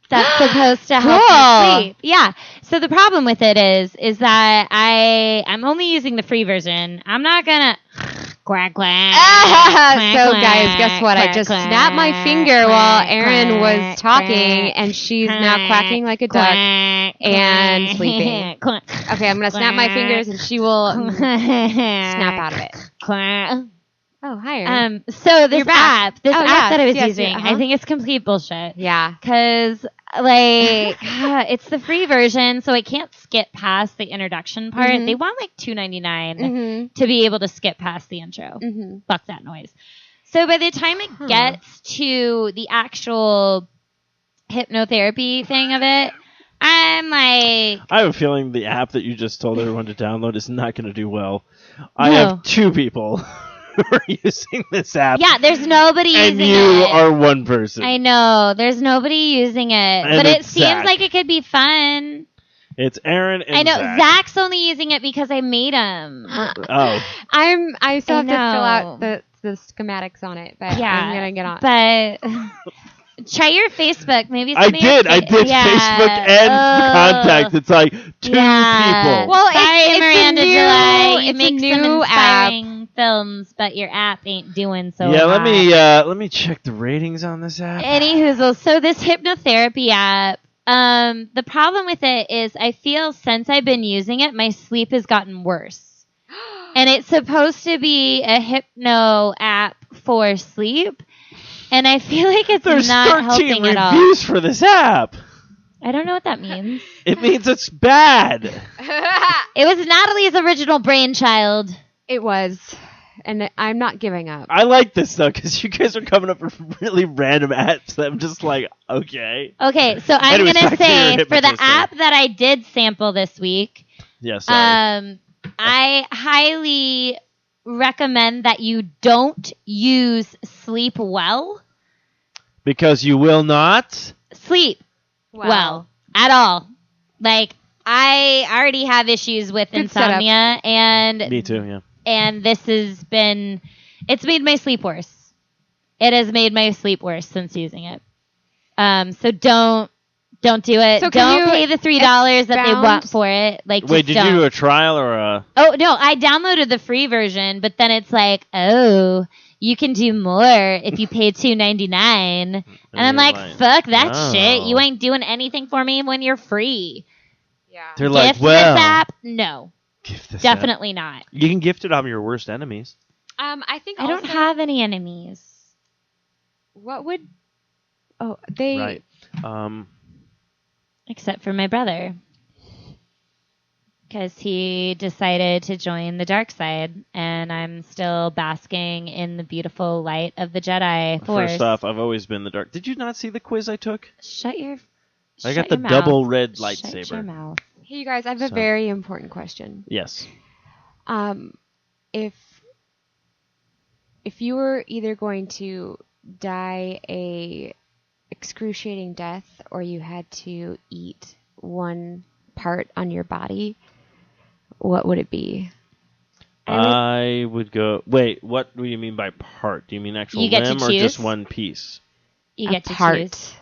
that's supposed to help you sleep. Yeah. So the problem with it is that I'm only using the free version. I'm not gonna quack quack. So guys, guess what? I just snapped my finger while Erin was talking, and she's now quacking like a duck and sleeping. Okay, I'm gonna snap my fingers, and she will snap out of it. Oh, hi, Erin. So this app that I was using, I think it's complete bullshit. Yeah. Because Like, it's the free version, so I can't skip past the introduction part. Mhm. They want like $2.99 Mm-hmm. to be able to skip past the intro. Mm-hmm. Fuck that noise. So by the time it gets to the actual hypnotherapy thing of it, I'm like... I have a feeling the app that you just told everyone to download is not going to do well. I No. have 2 people who are using this app. Yeah, there's nobody and using you it. are one person. I know. There's nobody using it. And But it it's seems Zach. like it could be fun. It's Aaron and I know. Zach. Zach's only using it because I made him. Oh. I still I have to fill know. out the schematics on it, but Yeah, I'm gonna get on. But try your Facebook. Maybe I somebody did. I has did yeah. Facebook and contacts. It's like 2 Yeah. people. Well, Bye, it's Miranda a new, July. You it's make a some new app. inspiring films, but your app ain't doing so yeah, hot. let me check the ratings on this app. Anywho, so this hypnotherapy app, the problem with it is I feel since I've been using it, my sleep has gotten worse. And it's supposed to be a hypno app for sleep. And I feel like it's There's not 13 helping at all. reviews for this app. I don't know what that means. It means it's bad. It was Natalie's original brainchild. It was, and I'm not giving up. I like this though because you guys are coming up with really random apps that I'm just like, okay. Okay, so I'm Anyways, going back to to your say for the hypnotist thing. app that I did sample this week, Yeah, sorry. I highly recommend that you don't use Sleep Well. Because you will not. Sleep well at all. Like, I already have issues with Good setup. insomnia, and Me too. Yeah. and this has been, it's made my sleep worse. It has made my sleep worse since using it. So don't do it. So can Don't you pay the $3 that they expound? want for it. Like, Wait, just did don't. you do a trial or a? Oh no, I downloaded the free version, but then it's like, oh, you can do more if you pay $2.99, and I'm like, fuck that Oh. shit. You ain't doing anything for me when you're free. Yeah. They're like, Gift well, this app? No, gift this definitely not. app. You can gift it on your worst enemies. I think I don't also- have any enemies. What would? Oh, they. Right. Except for my brother. Because he decided to join the dark side, and I'm still basking in the beautiful light of the Jedi Force. First off, I've always been the dark. Did you not see the quiz I took? Shut your I shut got the your double mouth. red Shut lightsaber. your mouth. Hey, you guys, I have a So- very important question. Yes. If you were either going to die a excruciating death or you had to eat one part on your body, what would it be? I would go. Wait, what do you mean by part? Do you mean actual You get to limb or just choose? one piece? You A get to part. choose.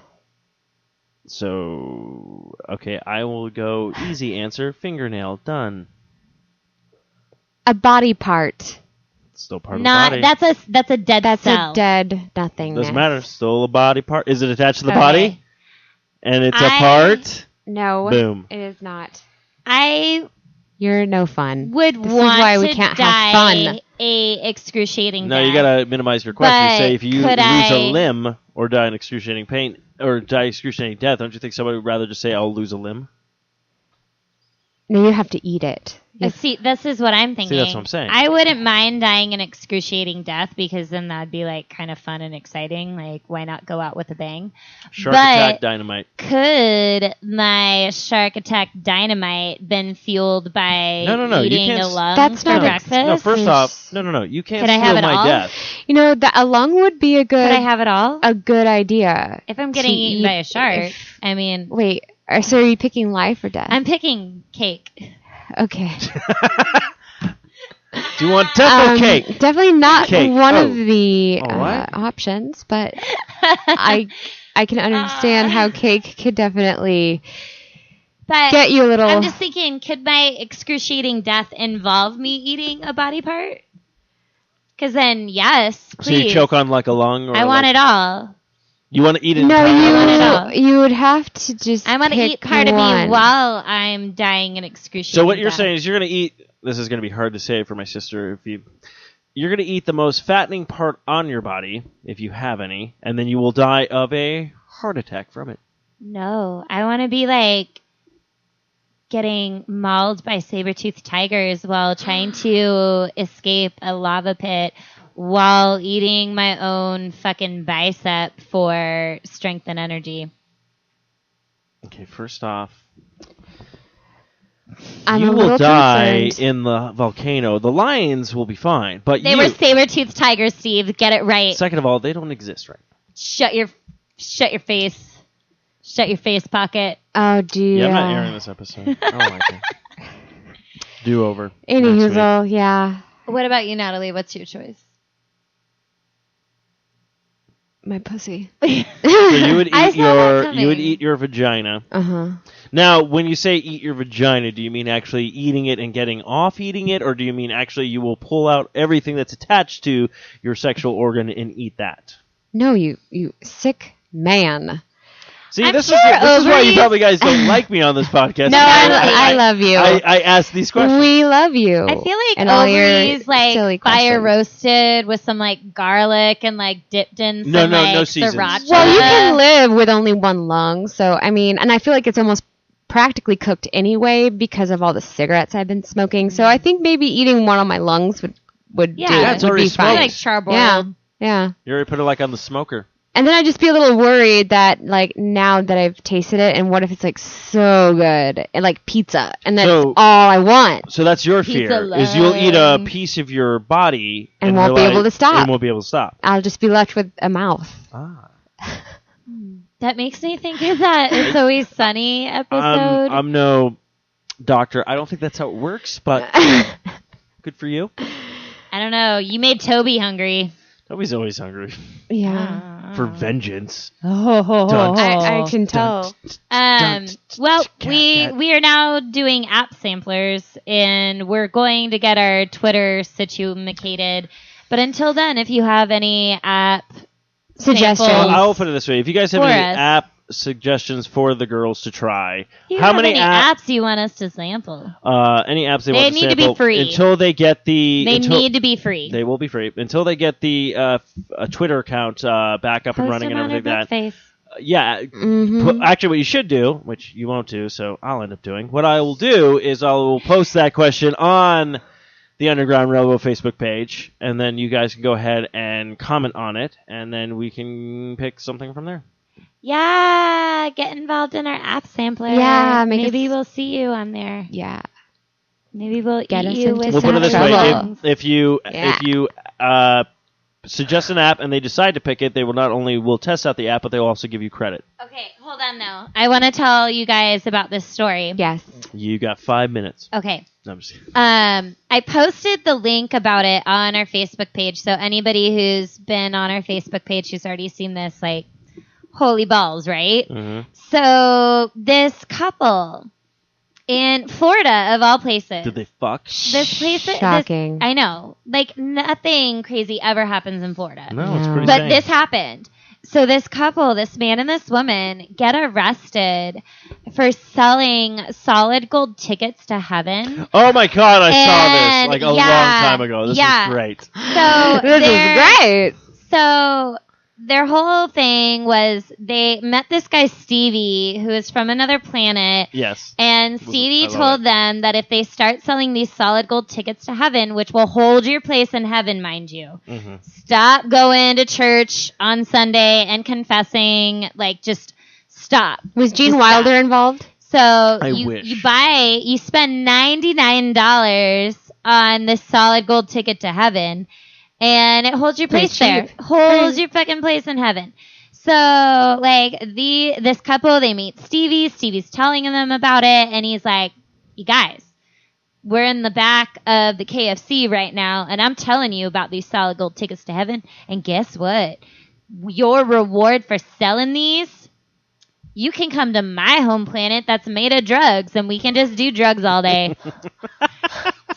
So, okay, I will go easy answer. Fingernail done. A body part. Still part Not of the body. that's a dead That's cell. a dead nothingness. Doesn't matter. Still a body part. Is it attached to the Okay. body? And it's a I- part. No, Boom. it is not. I You're no fun. would This is want why we to can't die have fun. a excruciating No, death. you gotta minimize your question. But Say if you lose could a I- limb or die in excruciating pain or die excruciating death, don't you think somebody would rather just say I'll lose a limb? No, you have to eat it. You have- See, this is what I'm thinking. that's what I'm saying. I wouldn't mind dying an excruciating death because then that'd be like kind of fun and exciting. Like, why not go out with a bang? Shark But- attack dynamite. Could my shark attack dynamite been fueled by No, you eating can't a s- lung That's for not a- breakfast? No, first Yes. off, no. You can't Could I steal have it my all? death. You know, a lung would be a good Could I have it all? a good idea. If I'm getting to eaten eat- by a shark, if- I mean, Wait, so are you picking life or death? I'm picking cake. Okay. Do you want death or cake? Definitely not Cake. one Oh. of the Oh, what? options, but I can understand how cake could definitely But get you a little. I'm just thinking, could my excruciating death involve me eating a body part? Because then, yes, So please. you choke on like a lung? Or I want like, it all. You want to eat it? no, I want it all. you would have to just. I want to eat pick part of one. me while I'm dying an excruciating So what you're death. saying is you're going to eat. This is going to be hard to say for my sister. You're going to eat the most fattening part on your body, if you have any, and then you will die of a heart attack from it. No, I want to be like getting mauled by saber-toothed tigers while trying to escape a lava pit while eating my own fucking bicep for strength and energy. Okay, first off, I'm you a will little die concerned. in the volcano. The lions will be fine, but They were saber-toothed tigers, Steve. Get it right. Second of all, they don't exist right now. Shut your face. Shut your face, pocket. Oh, dude. Yeah, I'm not airing this episode. I don't like it. Do over. Anywho, yeah. What about you, Natalie? What's your choice? My pussy. So you would I eat saw that coming. your vagina. Uh-huh. Now, when you say eat your vagina, do you mean actually eating it and getting off eating it, or do you mean actually you will pull out everything that's attached to your sexual organ and eat that? No, you sick man. See, I'm this sure is why you ovaries- probably guys don't like me on this podcast. No, I love you. I ask these questions. We love you. I feel like And all your ovaries, silly like fire questions. roasted with some like garlic and like dipped in some No like seasons. sriracha. Well, you can live with only one lung, so I mean, and I feel like it's almost practically cooked anyway because of all the cigarettes I've been smoking. So I think maybe eating one on my lungs would Yeah, do, it's would already be smoked. fine. like charboiled. Yeah. Yeah. You already put it like on the smoker. And then I'd just be a little worried that, like, now that I've tasted it, and what if it's, like, so good, and like pizza, and that's So- all I want. So that's your Pizza fear, is you'll eat a love. piece of your body And won't be realize- able to stop. And won't be able to stop. I'll just be left with a mouth. Ah. That makes me think of that It's Always Sunny episode. I'm no doctor. I don't think that's how it works, but good for you. I don't know. You made Toby hungry. Toby's always hungry Yeah. for vengeance. Oh, I can tell. Well, cat. we are now doing app samplers, and we're going to get our Twitter situated. But until then, if you have any app Suggestions. samples, I'll put it this way: if you guys have For any us. app suggestions for the girls to try, you how have many any apps you want us to sample? any apps they They want need to to be sample free. until they get the They until- need to be free. They will be free until they get the a Twitter account back up and Post running them and on everything our like that. face. Yeah. Mhm. Actually, what you should do, which you won't do, so I'll end up doing. What I will do is I will post that question on the Underground Railroad Facebook page, and then you guys can go ahead and comment on it, and then we can pick something from there. Yeah, get involved in our app sampler. Yeah, make maybe us- we'll see you on there. Yeah. Maybe we'll Get eat us you into with We'll put it this some way: trouble. if you Yeah. suggest an app and they decide to pick it, they will not only will test out the app, but they will also give you credit. Okay, hold on though. I want to tell you guys about this story. Yes. You got 5 minutes. Okay. No, I'm just kidding. I posted the link about it on our Facebook page, so anybody who's been on our Facebook page who's already seen this, like, holy balls, right? Mhm. So this couple in Florida, of all places, Did they fuck? this place, Shocking. I know, like nothing crazy ever happens in Florida. No, it's No. pretty But sane. this happened. So this couple, this man and this woman, get arrested for selling solid gold tickets to heaven. Oh my god, I saw this And, like a yeah, long time ago. This yeah. is great. So This is great. So their whole thing was they met this guy Stevie, who is from another planet. Yes. And I Stevie love told it. them that if they start selling these solid gold tickets to heaven, which will hold your place in heaven, mind you, hmm stop going to church on Sunday and confessing. Like, just stop. Was Gene Just Wilder stop. involved? So wish. you spend $99 on this solid gold ticket to heaven, and it holds your Pretty place there. cheap. Holds your fucking place in heaven. So, like, this couple, they meet Stevie. Stevie's telling them about it, and he's like, you guys, we're in the back of the KFC right now, and I'm telling you about these solid gold tickets to heaven, and guess what? Your reward for selling these, you can come to my home planet that's made of drugs, and we can just do drugs all day.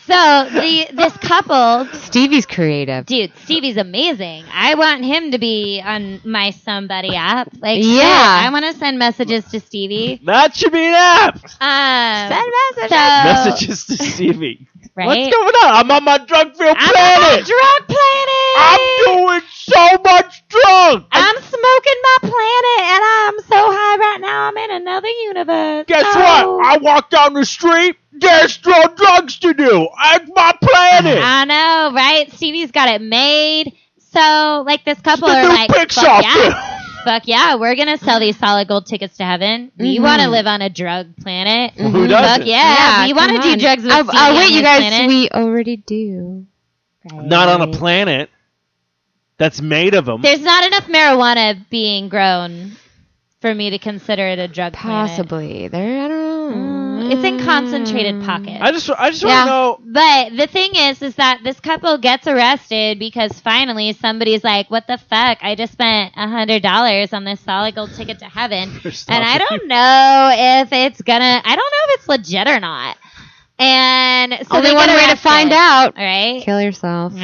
So this couple, Stevie's creative. dude, Stevie's amazing. I want him to be on my Somebody app. Like, Yeah. shit, I want to send messages to Stevie. That should be an app. Send messages. Messages to Stevie. right? What's going on? I'm on my drug-filled I'm planet. on a drug planet. I'm doing so much drug. I'm smoking my planet, and I'm so high right now. I'm talking about? Guess what? I walk down the street. There's no drugs to do. It's my planet. I know, right? Stevie's got it made. So, like, this couple The are new like, Pixar fuck yeah. Fuck yeah, we're going to sell these solid gold tickets to heaven. We want to live on a drug planet. Well, who doesn't? Fuck yeah. We want to do drugs with Stevie wait, on you this guys, planet. we already do. Right. Not on a planet that's made of them. There's not enough marijuana being grown for me to consider it a drug planet. Possibly. There, I don't know. It's in concentrated pockets. I just want to know. But the thing is that this couple gets arrested because finally somebody's like, what the fuck? I just spent $100 on this solid gold ticket to heaven. And I don't know if it's legit or not. And so only they one get way to arrested, find out. all right? Kill yourself. See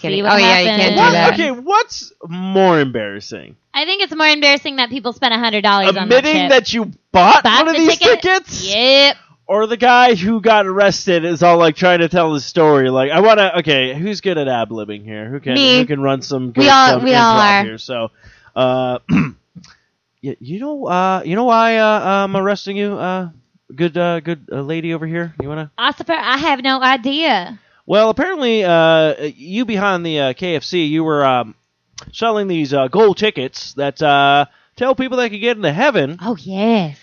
kidding. what Oh, yeah, you happens. can't do that. Okay, what's more embarrassing? I think it's more embarrassing that people spent $100 on that Admitting trip. that you bought one of the these ticket? tickets? Yep. Or the guy who got arrested is all like trying to tell the story. Like, I want to. Okay, who's good at ad-libbing here? Who can run some good We all improv are. here? So, yeah, you know why I'm arresting you? Good lady over here. You wanna? I have no idea. Well, apparently, you behind the KFC, you were selling these gold tickets that tell people they can get into heaven. Oh, yes.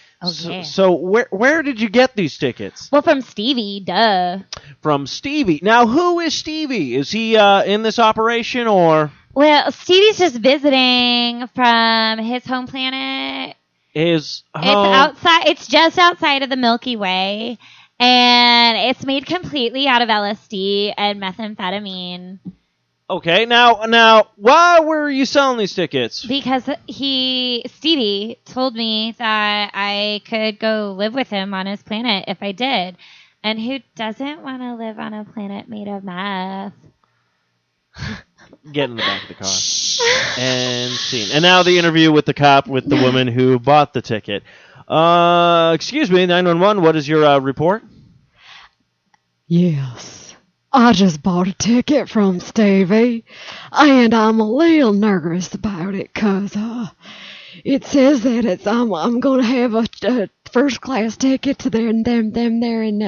So where did you get these tickets? Well, from Stevie, duh. From Stevie. Now, who is Stevie? Is he in this operation or? Well, Stevie's just visiting from his home planet. It's outside. It's just outside of the Milky Way, and it's made completely out of LSD and methamphetamine. Okay, now, why were you selling these tickets? Because Stevie told me that I could go live with him on his planet if I did. And who doesn't want to live on a planet made of meth? Get in the back of the car. And scene. And now the interview with the cop with the woman who bought the ticket. Excuse me, 911, what is your report? Yes. I just bought a ticket from Stevie, and I'm a little nervous about it because it says that I'm going to have a first class ticket to them there in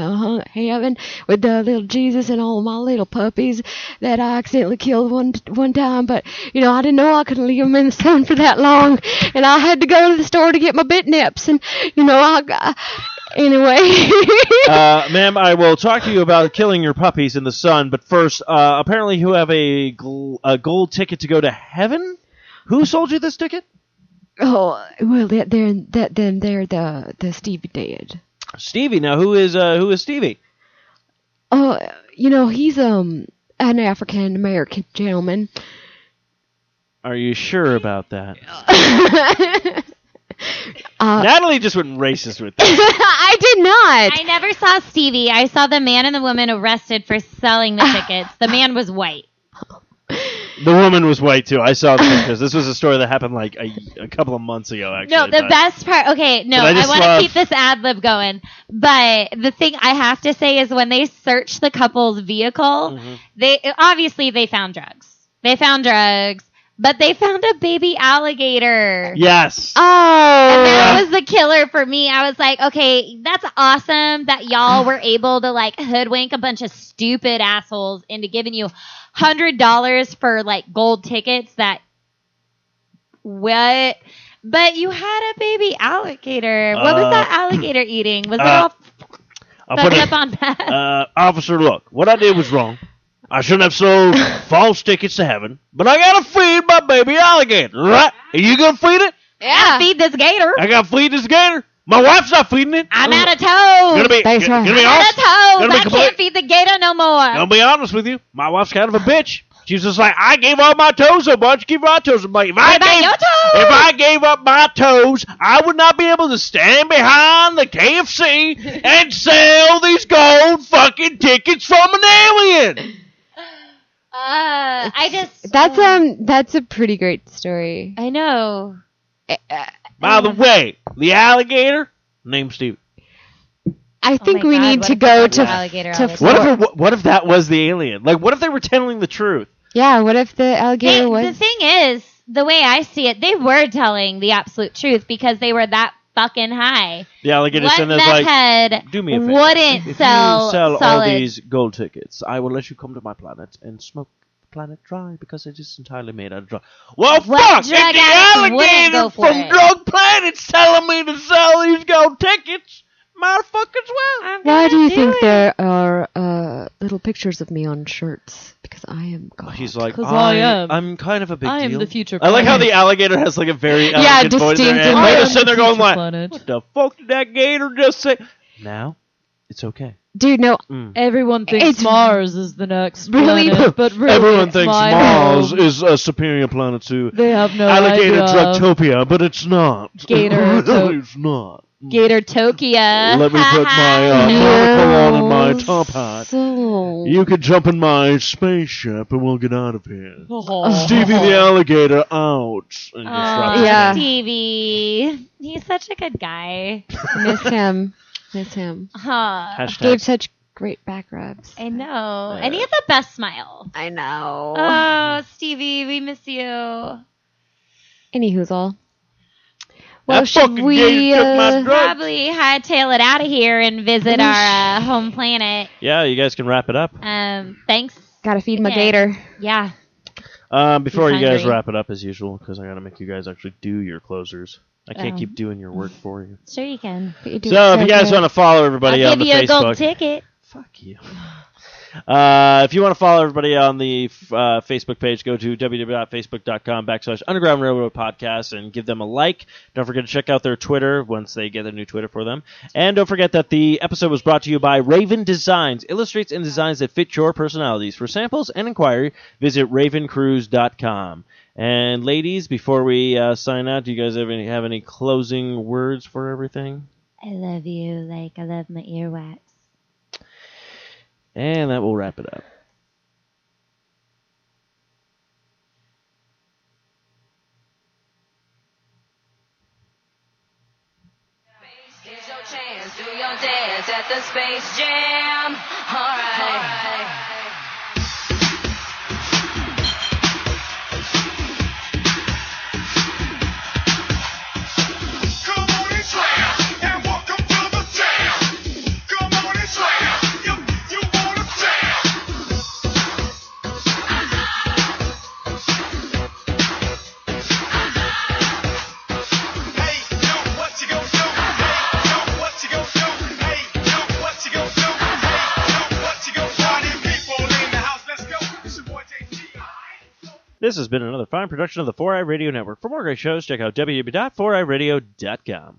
heaven with the little Jesus and all my little puppies that I accidentally killed one time. But I didn't know I couldn't leave them in the sun for that long, and I had to go to the store to get my bit nips, and Anyway. Ma'am, I will talk to you about killing your puppies in the sun, but first, apparently you have a gold ticket to go to heaven? Who sold you this ticket? Oh, well, they're the Stevie did. Stevie. Now, who is Stevie? Oh, he's an African American gentleman. Are you sure about that? Natalie just went racist with that. I did not. I never saw Stevie. I saw the man and the woman arrested for selling the tickets. The man was white. The woman was white, too. I saw the pictures. This was a story that happened like a couple of months ago, actually. No, the best part... Okay, no, I want to keep this ad-lib going. But the thing I have to say is when they searched the couple's vehicle, they found drugs. But they found a baby alligator. Yes. Oh. And that was the killer for me. I was like, okay, that's awesome that y'all were able to like hoodwink a bunch of stupid assholes into giving you $100 for like gold tickets what? But you had a baby alligator. What was that alligator eating? Was it all fucked up on that? Officer, look, what I did was wrong. I shouldn't have sold false tickets to heaven, but I gotta feed my baby alligator, right? Are you gonna feed it? Yeah. Feed this gator. I gotta feed this gator. My wife's not feeding it. I'm out of toes. Gonna be honest. I'm out of toes. I can't feed the gator no more. Gonna be honest with you. My wife's kind of a bitch. She's just like, I gave up my toes so much. Give my toes a bite. If I gave up my toes, I would not be able to stand behind the KFC and sell these gold fucking tickets from an alien. That's a pretty great story. I know. By the way, the alligator named Stevie. I think we need to go to what if that was the alien? Like, what if they were telling the truth? Yeah, what if the alligator was? The thing is, the way I see it, they were telling the absolute truth because they were that fucking high. The alligator What sent us like, meathead do me a favor. wouldn't if sell you sell all solid- these gold tickets, I will let you come to my planet and smoke the planet dry because it is entirely made out of drugs. Well, What fuck! If drug the addict wouldn't alligator go for from it? Drug Planet's telling me to sell these gold tickets, might fucking well. I'm Why gonna do you think it. there are little pictures of me on shirts? Because I am God. He's like, 'Cause I am. I'm kind of a big I am deal. the future I like how planet. the alligator has like a very Yeah, elegant voice there, distinct and and- we're I just sitting there going like, planet. what the fuck did that gator just say? Now, it's okay. Dude, no. Everyone thinks It's Mars is the next really- planet, but really Everyone it's thinks my Mars home. is a superior planet to They have no alligator idea. Drugtopia, but it's not. Gator It's not. Gator Tokia. Let me put my monocle on and my top hat. So... You can jump in my spaceship and we'll get out of here. Oh. Stevie the alligator out. And just Aw, drop Yeah. Stevie. He's such a good guy. Miss him. Miss him. Huh. Hashtag. Gave such great back rubs. I know. And he has the best smile. I know. Oh, Stevie, we miss you. Any whoozle. Well, That should fucking we... gator took my drugs. Probably hightail it out of here and visit our home planet. Yeah, you guys can wrap it up. Thanks. Gotta feed my Okay. gator. Yeah. Before He's you guys hungry. wrap it up as usual, because I gotta make you guys actually do your closers. I can't keep doing your work for you. Sure you can. But you do So it if you guys want to follow everybody I'll on give the you a Facebook, gold ticket. fuck you. If you want to follow everybody on the Facebook page, go to www.facebook.com/Underground Railroad Podcast and give them a like. Don't forget to check out their Twitter once they get a new Twitter for them. And don't forget that the episode was brought to you by Raven Designs, illustrates and designs that fit your personalities. For samples and inquiry, visit ravencruise.com. And ladies, before we sign out, do you guys have any closing words for everything? I love you like I love my earwax. And that will wrap it up. Here's your chance, do your dance at the Space Jam. All right. Come on and slam, and welcome to the jam. Come on and slam, you wanna jam. Hey, yo, what you gonna do? Hey, yo, what you gonna do? Hey, yo, what you gonna do? Hey, yo, what you gonna do? Party people in the house, let's go. It's your boy JT. This has been another fine production of the 4i Radio Network. For more great shows, check out www.4iradio.com.